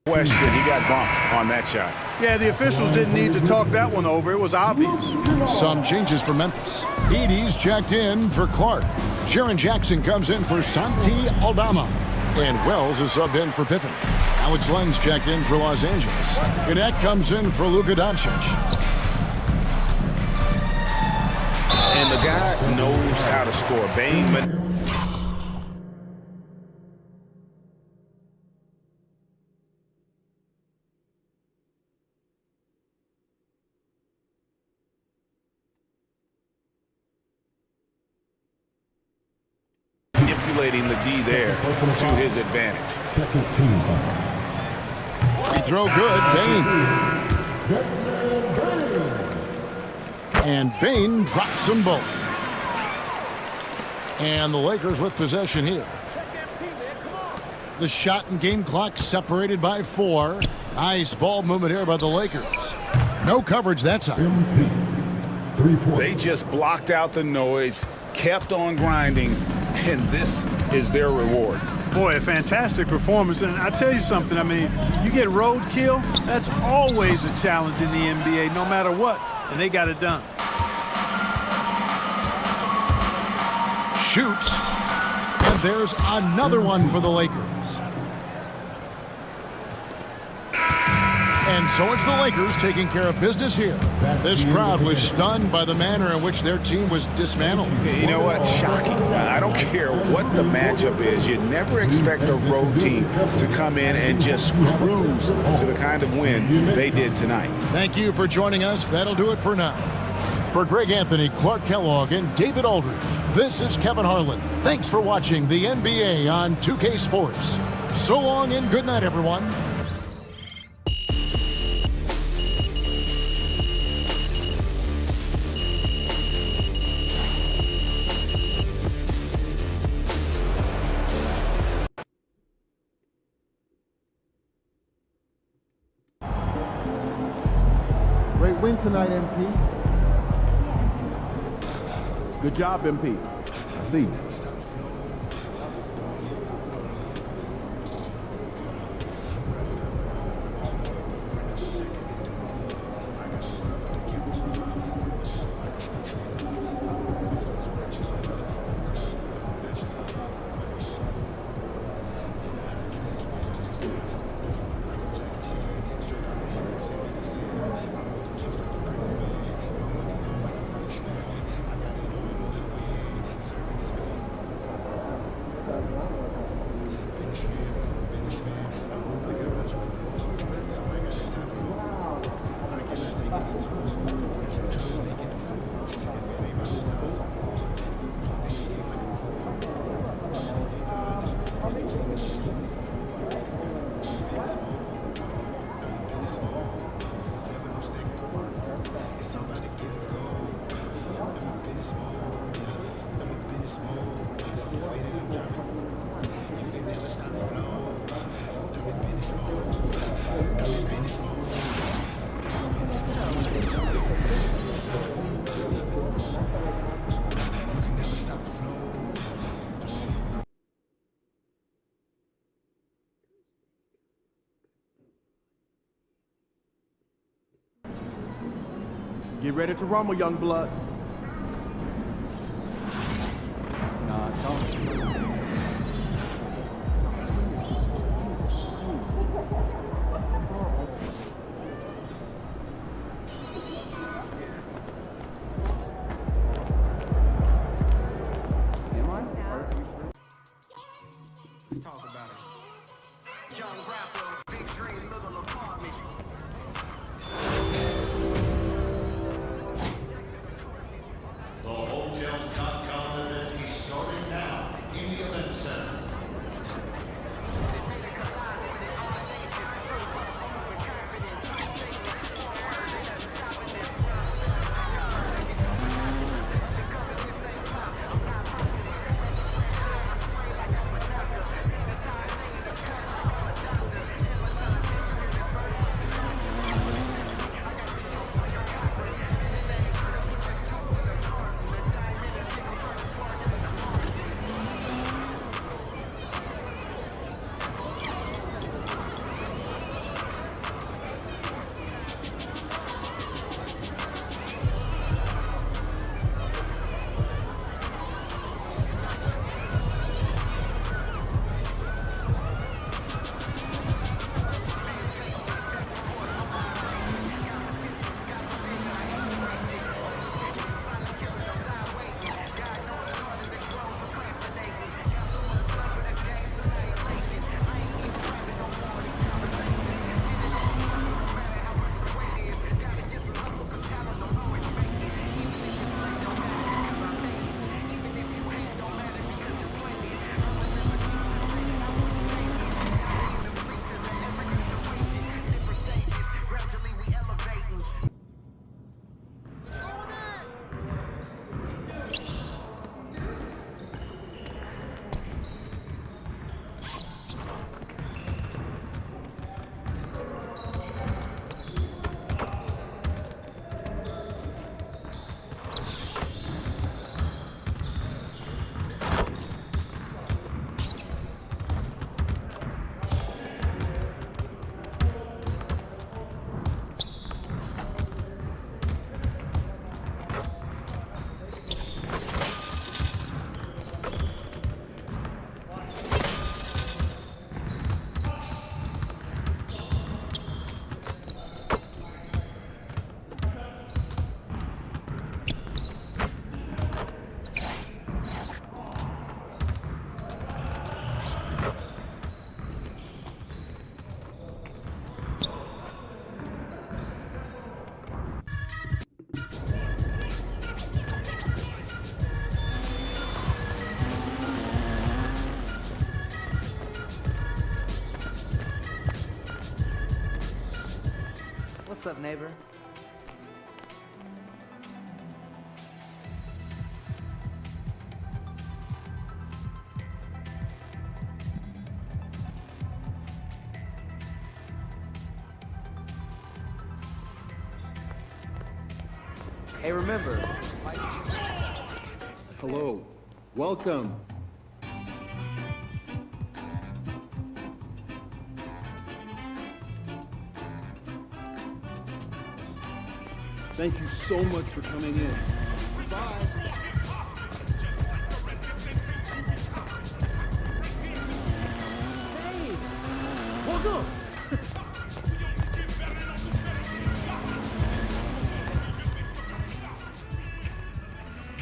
Question, he got bumped on that shot. Yeah, the officials didn't need to talk that one over. It was obvious. Some changes for Memphis. Edey's checked in for Clark. Jaren Jackson comes in for Santi Aldama. And Wells is subbed in for Pippen. Alex Len's checked in for Los Angeles. Gannett comes in for Luka Doncic. And the guy knows how to score. Bain. Manipulating the D there to his advantage. Free throw good, Bain. And Bain drops them both. And the Lakers with possession here. The shot and game clock separated by 4. Nice ball movement here by the Lakers. No coverage that time. They just blocked out the noise, kept on grinding, and this is their reward. Boy, a fantastic performance. And I tell you something, I mean, you get roadkill, that's always a challenge in the NBA, no matter what. And they got it done. Shoots. And there's another one for the Lakers. And so it's the Lakers taking care of business here. This crowd was stunned by the manner in which their team was dismantled. You know what? Shocking. I don't care what the matchup is. You never expect a road team to come in and just cruise to the kind of win they did tonight. Thank you for joining us. That'll do it for now. For Greg Anthony, Clark Kellogg, and David Aldridge, this is Kevin Harlan. Thanks for watching the NBA on 2K Sports. So long and good night, everyone. Great win tonight, MP. Good job, MP. I see you. Get ready to rumble, young blood. Nah, Tony. Let's talk about it. Young rapper, big dream, little apartment. The Hotel Scott Calvin event is starting now in the event center. What's up, neighbor? Hey, remember. Hello. Welcome. Thank you so much for coming in. Bye. Hey, welcome.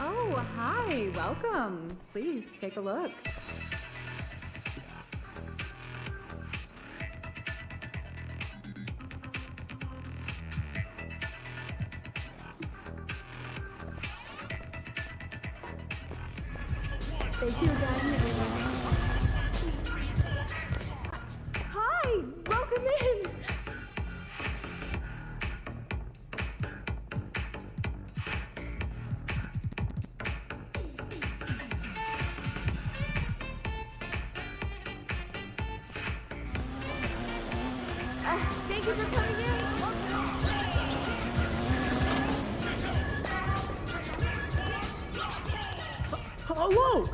Oh, hi, welcome. Please take a look. Thank you again. Hi, welcome in. Thank you for coming in. Hello.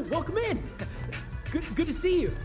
Welcome in. Good to see you.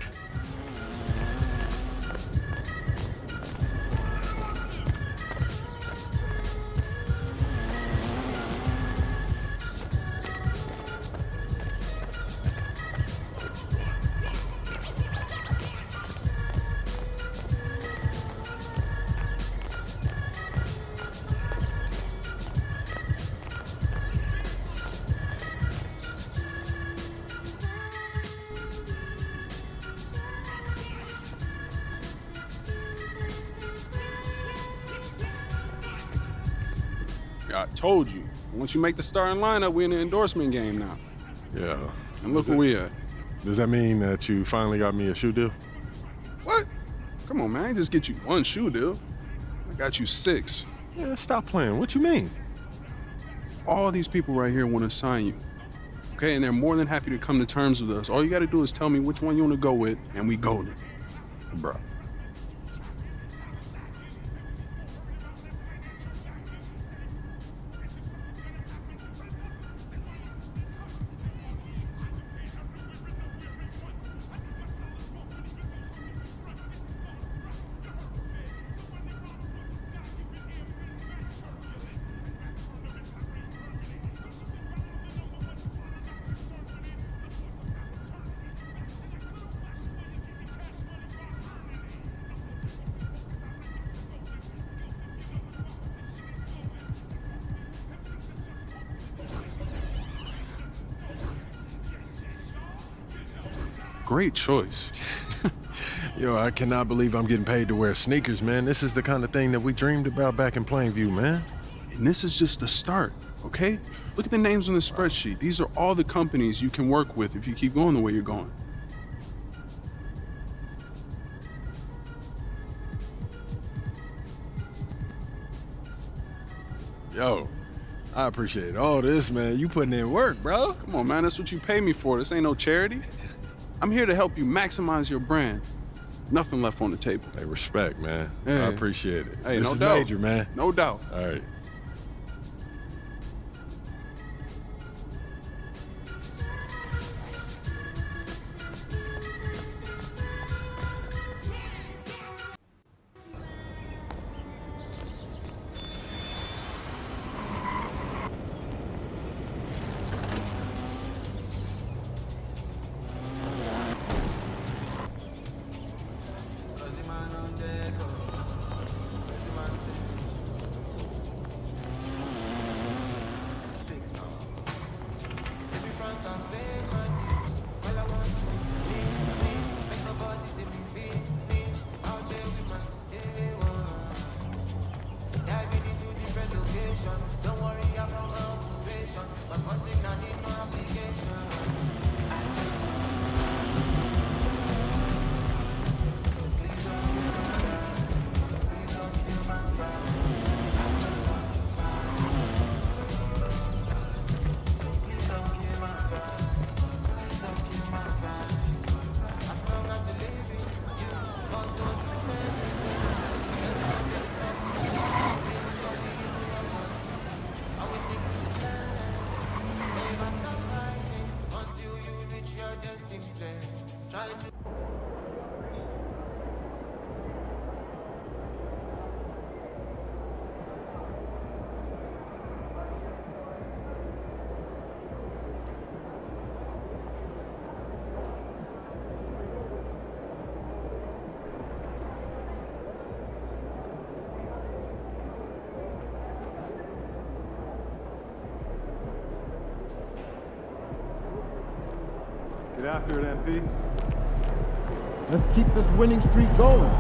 I told you. Once you make the starting lineup, we're in the endorsement game now. Yeah. And look where we at. Does that mean that you finally got me a shoe deal? What? Come on, man. I ain't just get you one shoe deal. I got you 6. Yeah, stop playing. What you mean? All these people right here want to sign you. Okay, and they're more than happy to come to terms with us. All you got to do is tell me which one you want to go with, and we golden. Bro. Great choice. Yo, I cannot believe I'm getting paid to wear sneakers, man. This is the kind of thing that we dreamed about back in Plainview, man. And this is just the start, okay? Look at the names on the spreadsheet. These are all the companies you can work with if you keep going the way you're going. Yo, I appreciate all this, man. You putting in work, bro. Come on, man. That's what you pay me for. This ain't no charity. I'm here to help you maximize your brand. Nothing left on the table. Hey, respect, man. Hey. I appreciate it. Hey, this no is doubt. major, man. No doubt. All right. Get after it, MP. Let's keep this winning streak going.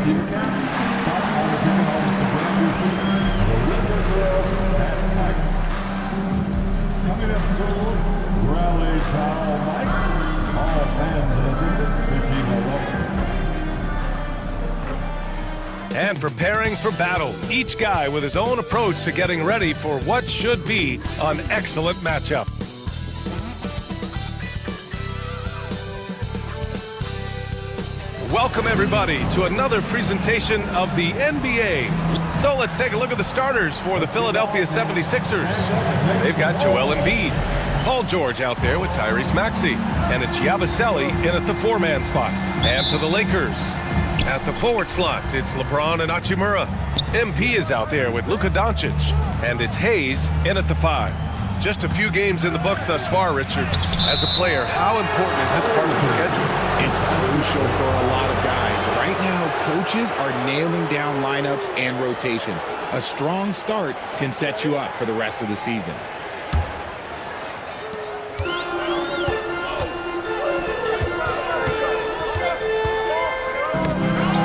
Coming up soon, Rally Towel Mike. All fans in attendance, wishing a welcome. And preparing for battle, each guy with his own approach to getting ready for what should be an excellent matchup. Welcome everybody to another presentation of the NBA. So let's take a look at the starters for the Philadelphia 76ers. They've got Joel Embiid, Paul George out there with Tyrese Maxey, and it's Yabusele in at the 4-man spot. And for the Lakers, at the forward slots, it's LeBron and Hachimura. MP is out there with Luka Doncic, and it's Hayes in at the 5. Just a few games in the books thus far, Richard. As a player, how important is this part of the schedule? It's crucial for a lot of guys. Right now, coaches are nailing down lineups and rotations. A strong start can set you up for the rest of the season.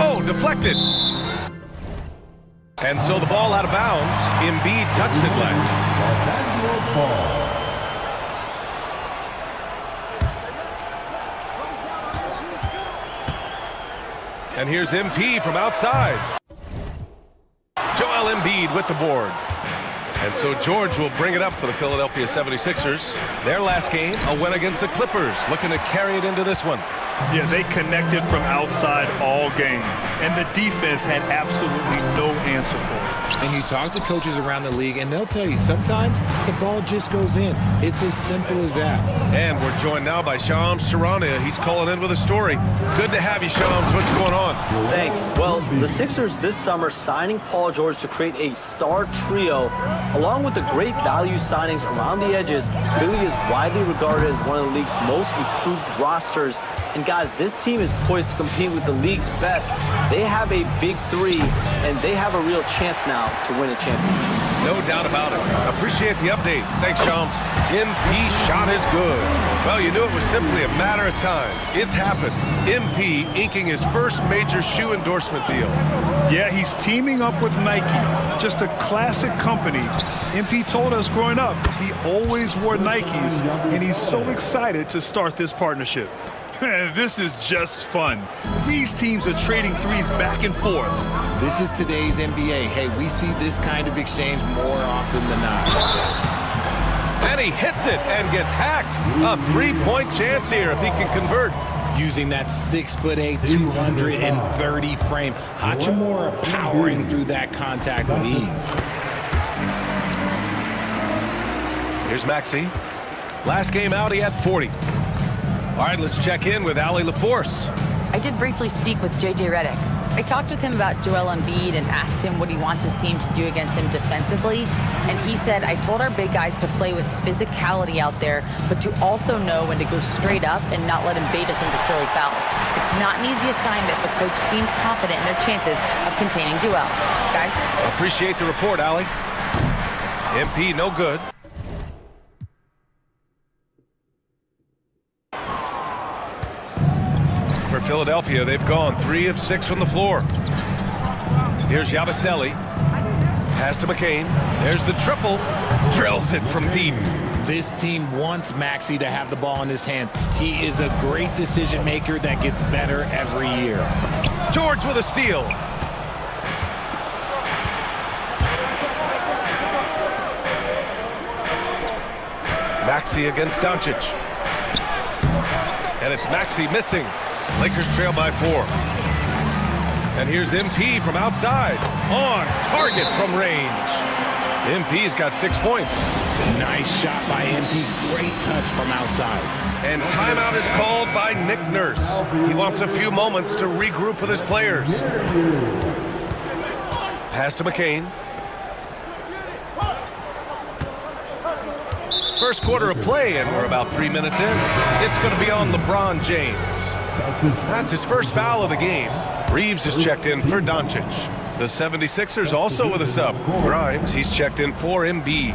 Oh, deflected. And so the ball out of bounds. Embiid touched it last. And here's MP from outside. Joel Embiid with the board. And so George will bring it up for the Philadelphia 76ers. Their last game, a win against the Clippers, looking to carry it into this one. Yeah, they connected from outside all game, and the defense had absolutely no answer for it. And you talk to coaches around the league, and they'll tell you sometimes the ball just goes in. It's as simple as that. And we're joined now by Shams Charania. He's calling in with a story. Good to have you, Shams. What's going on? Thanks. Well, the Sixers this summer signing Paul George to create a star trio, along with the great value signings around the edges. Philly is widely regarded as one of the league's most improved rosters. And guys, this team is poised to compete with the league's best. They have a big three, and they have a real chance now to win a championship. No doubt about it. Appreciate the update. Thanks, Shams. MP shot is good. Well, you knew it was simply a matter of time. It's happened. MP inking his first major shoe endorsement deal. Yeah, he's teaming up with Nike. Just a classic company. MP told us growing up, he always wore Nikes, and he's so excited to start this partnership. This is just fun. These teams are trading threes back and forth. This is today's NBA. Hey, we see this kind of exchange more often than not. And he hits it and gets hacked. A three-point chance here if he can convert. Using that 6'8", 230 frame. Hachimura powering through that contact with ease. Here's Maxey. Last game out, he had 40. All right, let's check in with Allie LaForce. I did briefly speak with J.J. Redick. I talked with him about Joel Embiid and asked him what he wants his team to do against him defensively. And he said, I told our big guys to play with physicality out there, but to also know when to go straight up and not let him bait us into silly fouls. It's not an easy assignment, but coach seemed confident in their chances of containing Joel. Guys? Appreciate the report, Allie. MP, no good. For Philadelphia, they've gone 3 of 6 from the floor. Here's Yabusele. Pass to McCain. There's the triple. Drills it from deep. This team wants Maxey to have the ball in his hands. He is a great decision maker that gets better every year. George with a steal. Maxey against Doncic. And it's Maxey missing. Lakers trail by 4. And here's MP from outside. On target from range. MP's got 6 points. Nice shot by MP. Great touch from outside. And timeout is called by Nick Nurse. He wants a few moments to regroup with his players. Pass to McCain. First quarter of play, and we're about 3 minutes in. It's going to be on LeBron James. That's his first foul of the game. Reeves is checked in for Doncic. The 76ers also with a sub. Grimes, he's checked in for Embiid.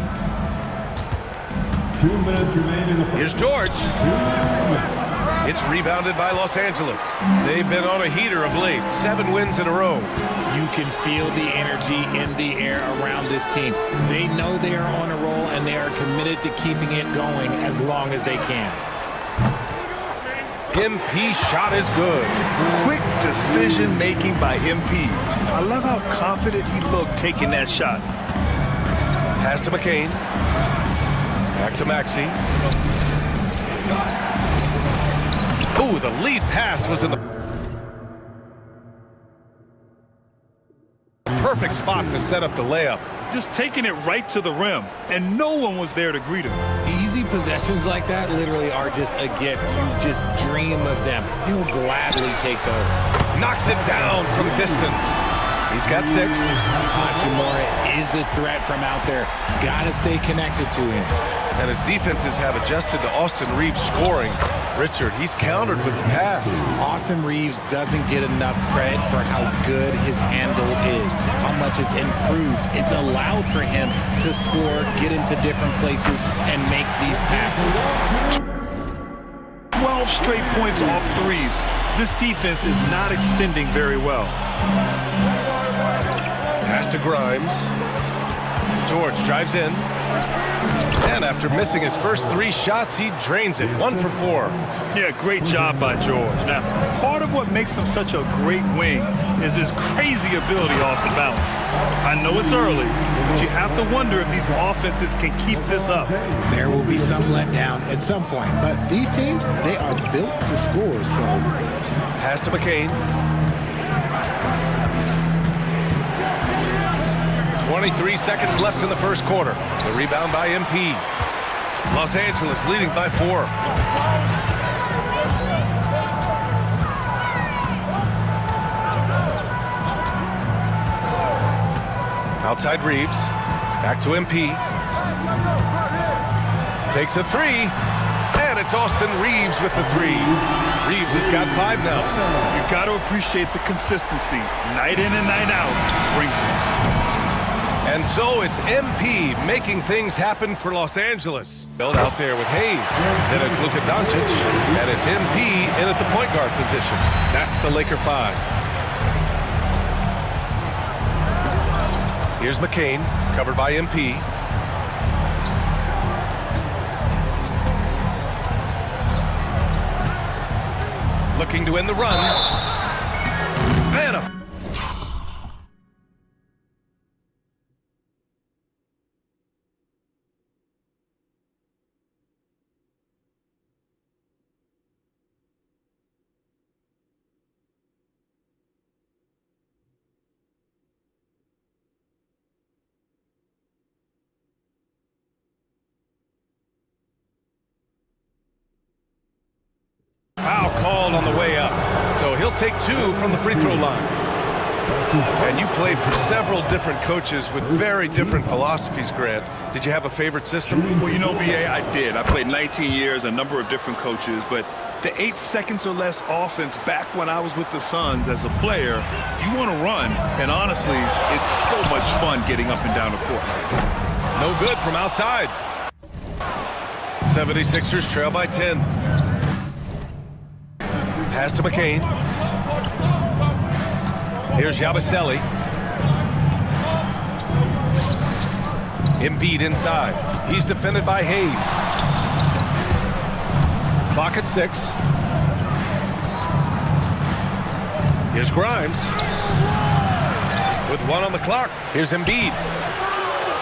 2 minutes remaining. Here's George. It's rebounded by Los Angeles. They've been on a heater of late. 7 wins in a row. You can feel the energy in the air around this team. They know they are on a roll, and they are committed to keeping it going as long as they can. MP shot is good. Quick decision-making by MP. I love how confident he looked taking that shot. Pass to McCain. Back to Maxey. Oh, the lead pass was in the perfect spot to set up the layup. Just taking it right to the rim, and no one was there to greet him. Easy possessions like that literally are just a gift. You just dream of them. He'll gladly take those. Knocks it down from distance. He's got 6. Hachimura is a threat from out there. Got to stay connected to him. And his defenses have adjusted to Austin Reeves scoring. Richard, he's countered with the pass. Austin Reeves doesn't get enough credit for how good his handle is, how much it's improved. It's allowed for him to score, get into different places, and make these passes. 12 straight points off threes. This defense is not extending very well. Pass to Grimes. George drives in. And after missing his first 3 shots, he drains it. 1 for 4. Yeah, great job by George. Now, part of what makes him such a great wing is his crazy ability off the bounce. I know it's early, but you have to wonder if these offenses can keep this up. There will be some letdown at some point, but these teams, they are built to score, so. Pass to McCain. 23 seconds left in the first quarter. The rebound by MP. Los Angeles leading by 4. Outside Reeves. Back to MP. Takes a 3. And it's Austin Reeves with the 3. Reeves has got 5 now. You got to appreciate the consistency. Night in and night out brings it. And so it's MP making things happen for Los Angeles. Built out there with Hayes. Then it's Luka Doncic. And it's MP in at the point guard position. That's the Laker 5. Here's McCain, covered by MP. Looking to end the run. And a foul called on the way up. So he'll take 2 from the free throw line. And you played for several different coaches with very different philosophies, Grant. Did you have a favorite system? Well, you know, BA, I did. I played 19 years, a number of different coaches, but the 8 seconds or less offense back when I was with the Suns as a player, you want to run, and honestly, it's so much fun getting up and down the court. No good from outside. 76ers trail by 10. Pass to McCain. Here's Yabusele. Embiid inside. He's defended by Hayes. Clock at 6. Here's Grimes. With 1 on the clock. Here's Embiid.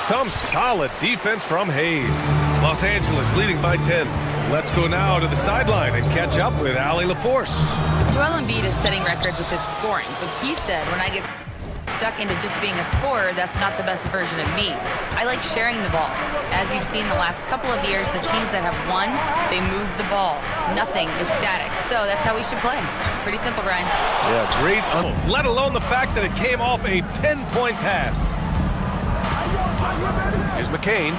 Some solid defense from Hayes. Los Angeles leading by 10. Let's go now to the sideline and catch up with Allie LaForce. Joel Embiid is setting records with his scoring, but he said, when I get stuck into just being a scorer, that's not the best version of me. I like sharing the ball. As you've seen the last couple of years, the teams that have won, they move the ball. Nothing is static. So that's how we should play. Pretty simple, Brian. Yeah, great. Let alone the fact that it came off a pinpoint pass. Here's McCain.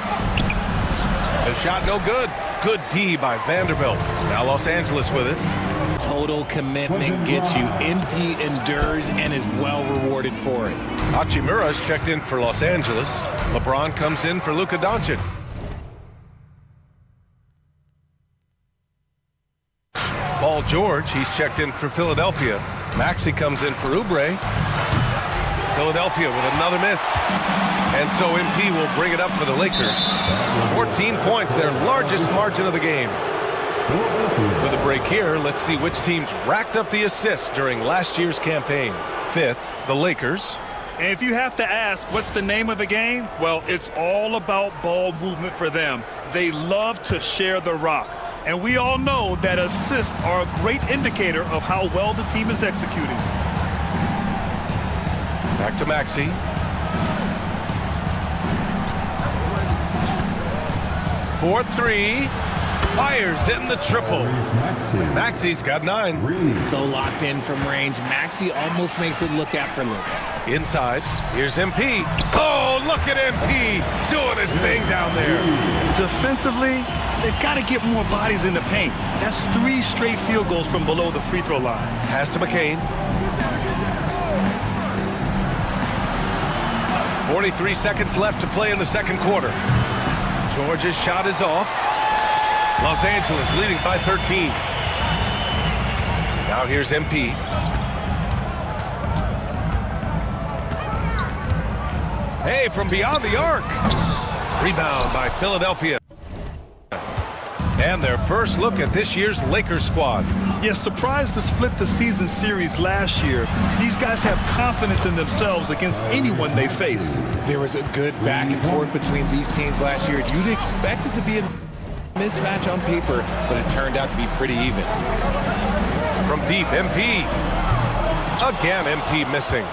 The shot no good. Good D by Vanderbilt. Now Los Angeles with it. Total commitment gets you. MP endures and is well rewarded for it. Hachimura's checked in for Los Angeles. LeBron comes in for Luka Doncic. Ball Paul George, he's checked in for Philadelphia. Maxey comes in for Oubre. Philadelphia with another miss. And so MP will bring it up for the Lakers. 14 points, their largest margin of the game. With a break here, let's see which teams racked up the assists during last year's campaign. 5th, the Lakers. And if you have to ask, what's the name of the game? Well, it's all about ball movement for them. They love to share the rock. And we all know that assists are a great indicator of how well the team is executing. Back to Maxey. For 3. Fires in the triple. Maxey's got 9. So locked in from range. Maxey almost makes it look effortless. Inside, here's MP. Oh, look at MP doing his thing down there. Defensively, they've got to get more bodies in the paint. That's 3 straight field goals from below the free throw line. Pass to McCain. 43 seconds left to play in the second quarter. George's shot is off. Los Angeles leading by 13. Now here's MP. Hey, from beyond the arc. Rebound by Philadelphia. And their first look at this year's Lakers squad. Yes, surprised to split the season series last year. These guys have confidence in themselves against anyone they face. There was a good back and forth between these teams last year. You'd expect it to be a mismatch on paper, but it turned out to be pretty even. From deep, MP. Again, MP missing.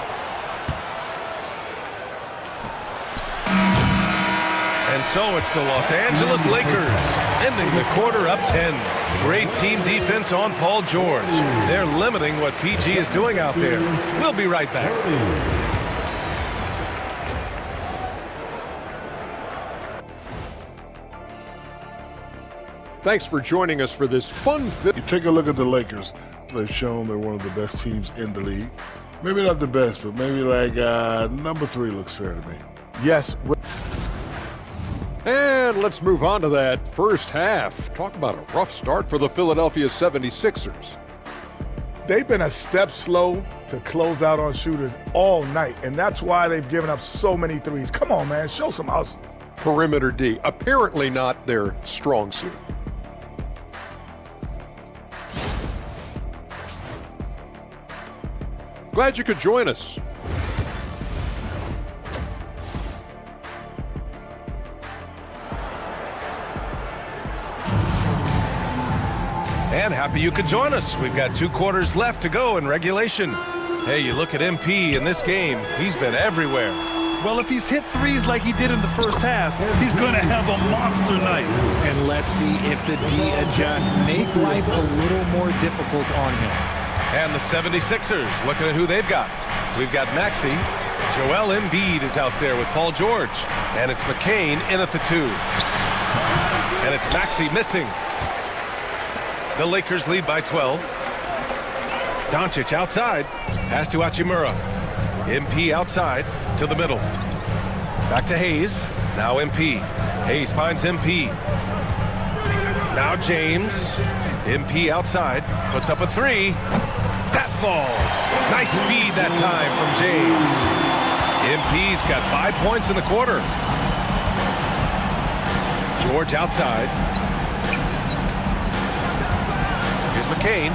And so it's the Los Angeles Lakers ending the quarter up 10. Great team defense on Paul George. They're limiting what PG is doing out there. We'll be right back. Thanks for joining us for this fun. You take a look at the Lakers. They've shown they're one of the best teams in the league. Maybe not the best, but maybe like number 3 looks fair to me. Yes. And let's move on to that first half. Talk about a rough start for the Philadelphia 76ers. They've been a step slow to close out on shooters all night, and that's why they've given up so many threes. Come on, man, show some hustle. Perimeter D, apparently not their strong suit. Glad you could join us. And happy you could join us. We've got 2 quarters left to go in regulation. Hey, you look at MP in this game, he's been everywhere. Well, if he's hit threes like he did in the first half, he's going to have a monster night. And let's see if the D adjusts, make life a little more difficult on him. And the 76ers, looking at who they've got. We've got Maxey. Joel Embiid is out there with Paul George. And it's McCain in at the 2. And it's Maxey missing. The Lakers lead by 12. Doncic outside. Pass to Hachimura. MP outside to the middle. Back to Hayes. Now MP. Hayes finds MP. Now James. MP outside. Puts up a 3. That falls. Nice feed that time from James. MP's got 5 points in the quarter. George outside. McCain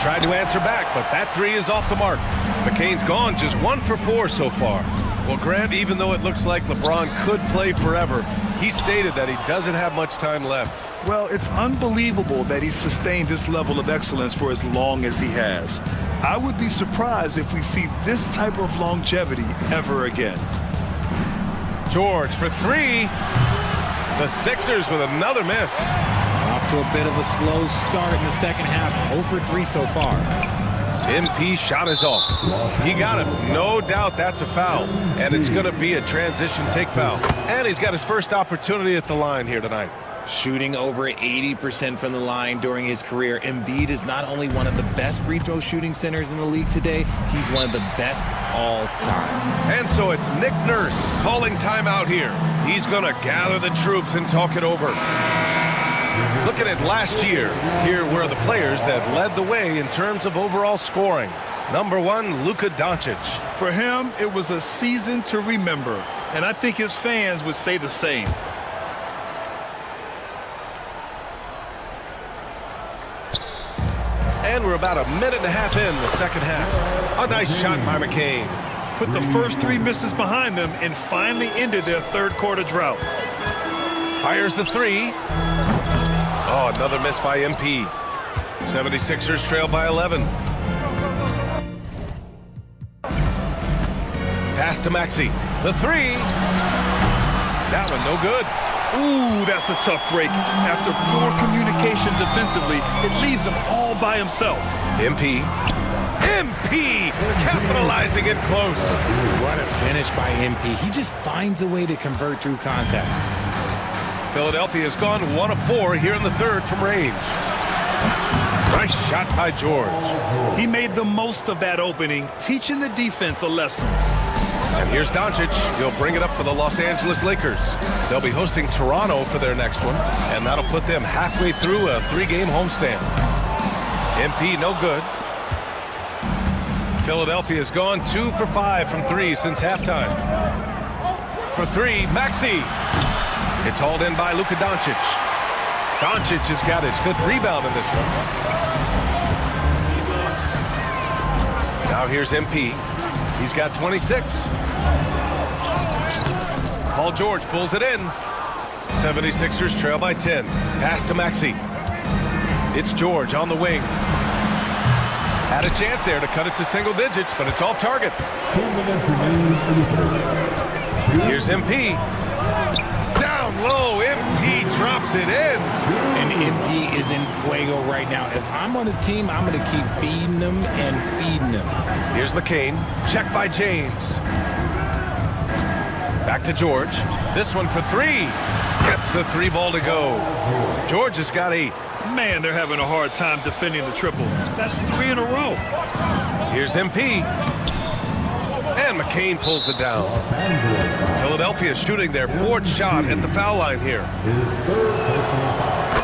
tried to answer back, but that 3 is off the mark. McCain's gone just 1 for 4 so far. Well, Grant, even though it looks like LeBron could play forever, he stated that he doesn't have much time left. Well, it's unbelievable that he's sustained this level of excellence for as long as he has. I would be surprised if we see this type of longevity ever again. George for 3. The Sixers with another miss. Off to a bit of a slow start in the second half. 0 for 3 so far. MP shot is off. He got him. No doubt that's a foul. And it's going to be a transition take foul. And he's got his first opportunity at the line here tonight. Shooting over 80% from the line during his career. Embiid is not only one of the best free throw shooting centers in the league today, he's one of the best all time. And so it's Nick Nurse calling timeout here. He's going to gather the troops and talk it over. Looking at last year, here were the players that led the way in terms of overall scoring. Number 1, Luka Doncic. For him, it was a season to remember, and I think his fans would say the same. And we're about a minute and a half in the second half. A nice shot by McCain. Put the first 3 misses behind them and finally ended their third quarter drought. Fires the 3. Oh, another miss by MP. 76ers trail by 11. Pass to Maxey. The 3. That one no good. Ooh, that's a tough break. After poor communication defensively, it leaves him all by himself. MP capitalizing it close. What a finish by MP. He just finds a way to convert through contact. Philadelphia has gone 1 of 4 here in the third from range. Nice shot by George. He made the most of that opening, teaching the defense a lesson. And here's Doncic. He'll bring it up for the Los Angeles Lakers. They'll be hosting Toronto for their next one, and that'll put them halfway through a 3-game homestand. MP no good. Philadelphia has gone 2 for 5 from 3 since halftime. For 3, Maxey. It's hauled in by Luka Doncic. Doncic has got his 5th rebound in this one. Now here's MP. He's got 26. Paul George pulls it in. 76ers trail by 10. Pass to Maxey. It's George on the wing. Had a chance there to cut it to single digits, but it's off target. Here's MP. Down low, MP drops it in. And MP is in fuego right now. If I'm on his team, I'm going to keep feeding him and feeding him. Here's McCain. Check by James. Back to George. This one for 3. Gets the 3 ball to go. George has got 8. Man, they're having a hard time defending the triple. That's 3 in a row. Here's MP. And McCain pulls it down. Philadelphia shooting their 4th shot at the foul line here.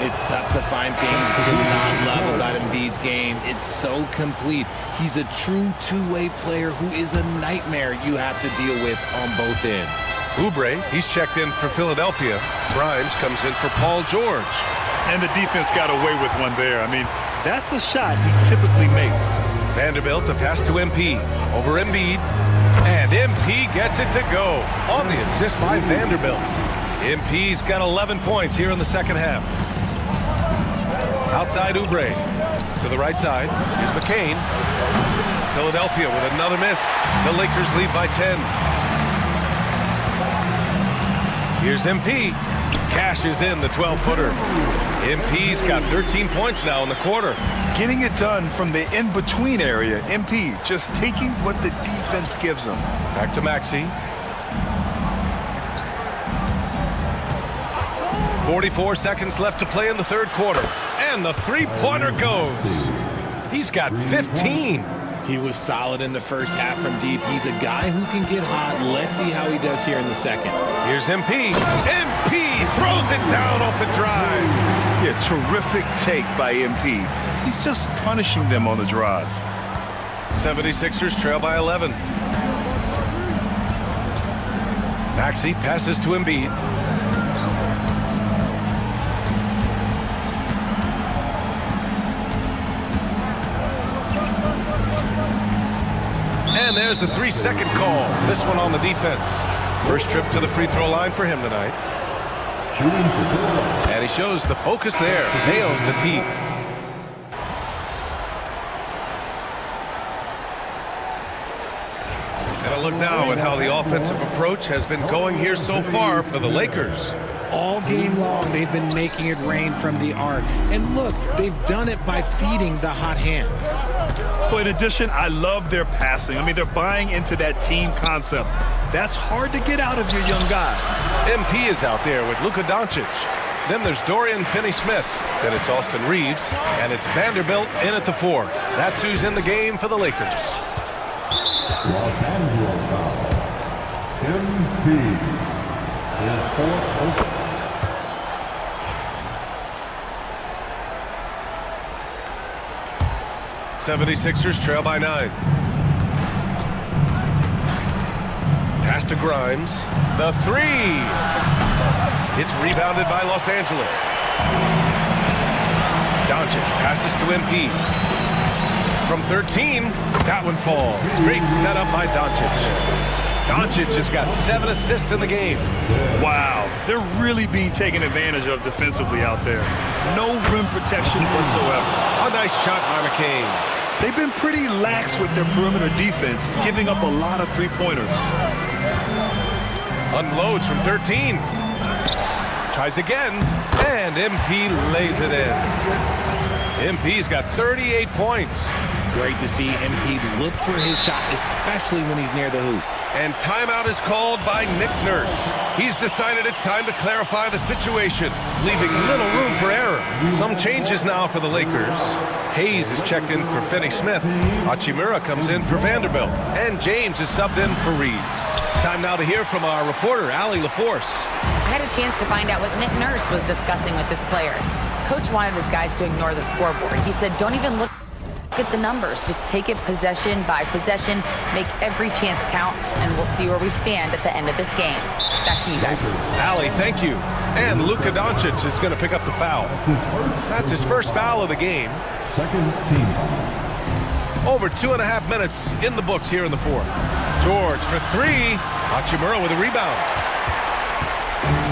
It's tough to find things to not love about Embiid's game. It's so complete. He's a true two-way player who is a nightmare you have to deal with on both ends. Oubre, he's checked in for Philadelphia. Grimes comes in for Paul George. And the defense got away with one there. I mean, that's a shot he typically makes. Vanderbilt, a pass to MP. Over Embiid. And MP gets it to go on the assist by Vanderbilt. MP's got 11 points here in the second half. Outside Oubre. To the right side. Here's McCain. Philadelphia with another miss. The Lakers lead by 10. Here's MP. Cashes in the 12-footer. MP's got 13 points now in the quarter. Getting it done from the in-between area. MP just taking what the defense gives him. Back to Maxey. 44 seconds left to play in the third quarter. And the 3-pointer goes. He's got 15. He was solid in the first half from deep. He's a guy who can get hot. Let's see how he does here in the second. Here's MP. MP throws it down off the drive. Yeah, terrific take by MP. He's just punishing them on the drive. 76ers trail by 11. Maxey passes to Embiid. And there's a 3-second call. This one on the defense. First trip to the free throw line for him tonight. And he shows the focus there. Nails the tee. And a look now at how the offensive approach has been going here so far for the Lakers. All game long, they've been making it rain from the arc. And look, they've done it by feeding the hot hands. Well, in addition, I love their passing. I mean, they're buying into that team concept. That's hard to get out of your young guys. MP is out there with Luka Doncic. Then there's Dorian Finney-Smith. Then it's Austin Reeves. And it's Vanderbilt in at the 4. That's who's in the game for the Lakers. Los Angeles foul. MP. His 4th. 76ers trail by 9. Pass to Grimes. The three. It's rebounded by Los Angeles. Doncic passes to MP. From 13, that one falls. Great setup by Doncic. Doncic has got 7 assists in the game. Wow, they're really being taken advantage of defensively out there. No rim protection whatsoever. A nice shot by McCain. They've been pretty lax with their perimeter defense, giving up a lot of three-pointers. Unloads from 13. Tries again, and MP lays it in. MP's got 38 points. Great to see MP look for his shot, especially when he's near the hoop. And timeout is called by Nick Nurse. He's decided it's time to clarify the situation, leaving little room for error. Some changes now for the Lakers. Hayes is checked in for Finney Smith. Hachimura comes in for Vanderbilt. And James is subbed in for Reeves. Time now to hear from our reporter, Allie LaForce. I had a chance to find out what Nick Nurse was discussing with his players. Coach wanted his guys to ignore the scoreboard. He said, don't even look at the numbers. Just take it possession by possession, make every chance count, and we'll see where we stand at the end of this game. Back to you guys. Allie, thank you. And Luka Doncic is going to pick up the foul. That's his first foul of the game. Second team. Over 2.5 minutes in the books here in the fourth. George for three. Hachimura with a rebound.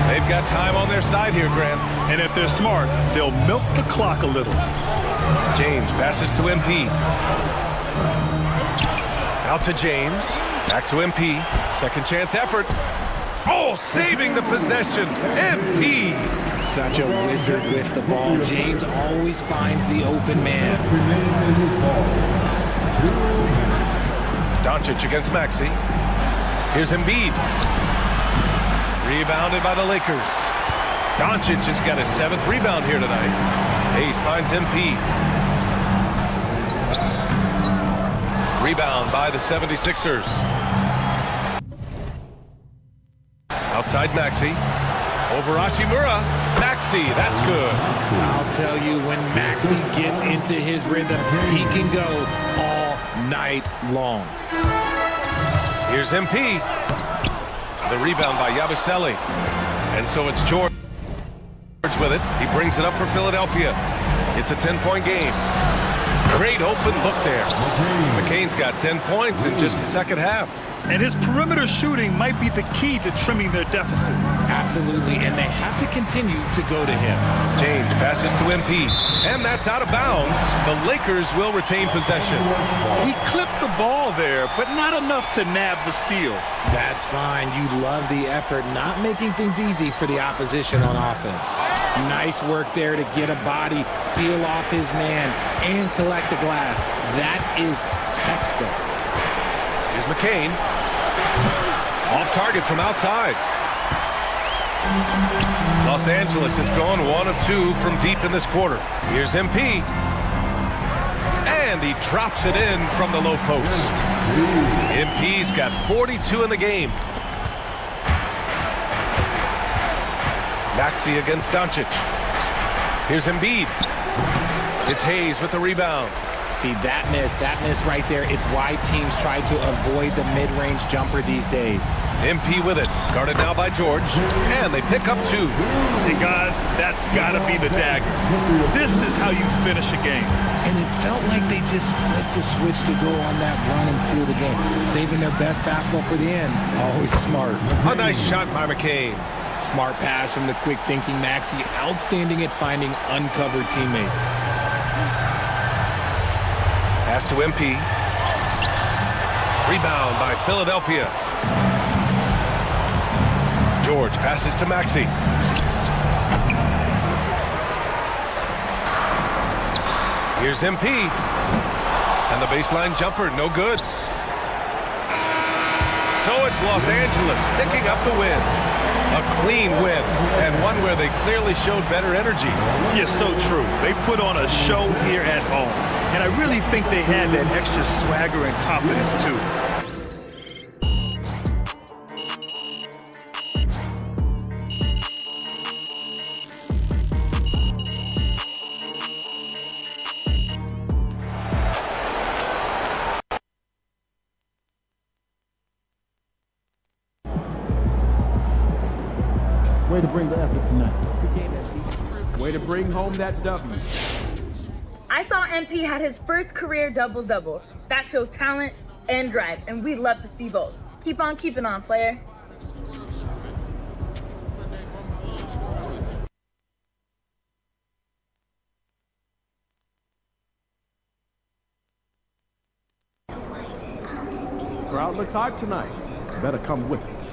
They've got time on their side here, Grant. And if they're smart, they'll milk the clock a little. James passes to MP. Out to James. Back to MP. Second chance effort. Oh, saving the possession. MP. Such a wizard with the ball. James always finds the open man. Doncic against Maxey. Here's Embiid. Rebounded by the Lakers. Doncic has got his 7th rebound here tonight. Hayes finds MP. Rebound by the 76ers. Outside Maxey. Over Hachimura. Maxey, that's good. I'll tell you, when Maxey gets into his rhythm, he can go all night long. Here's MP. The rebound by Yabusele. And so it's George with it. He brings it up for Philadelphia. It's a 10-point game. Great open look there. McCain's got 10 points in just the second half. And his perimeter shooting might be the key to trimming their deficit. Absolutely, and they have to continue to go to him. James passes to MP, and that's out of bounds. The Lakers will retain possession. He clipped the ball there, but not enough to nab the steal. That's fine. You love the effort, not making things easy for the opposition on offense. Nice work there to get a body, seal off his man, and collect the glass. That is textbook. Here's McCain. Off target from outside. Los Angeles has gone 1 of 2 from deep in this quarter. Here's MP. And he drops it in from the low post. MP's got 42 in the game. Maxey against Doncic. Here's Embiid. It's Hayes with the rebound. See, that miss right there, it's why teams try to avoid the mid-range jumper these days. MP with it, guarded now by George, and they pick up 2. And guys, that's gotta be the dagger. This is how you finish a game. And it felt like they just flipped the switch to go on that run and seal the game, saving their best basketball for the end. Always smart. A nice shot by McCain. Smart pass from the quick-thinking Maxey, outstanding at finding uncovered teammates. Pass to MP. Rebound by Philadelphia. George passes to Maxey. Here's MP. And the baseline jumper, no good. So it's Los Angeles picking up the win. A clean win, and one where they clearly showed better energy. Yeah, so true. They put on a show here at home. And I really think they had that extra swagger and confidence, too. Way to bring the effort tonight. Way to bring home that W. I saw MP had his first career double-double. That shows talent and drive, and we love to see both. Keep on keeping on, player. Crowd looks hyped tonight. Better come with it.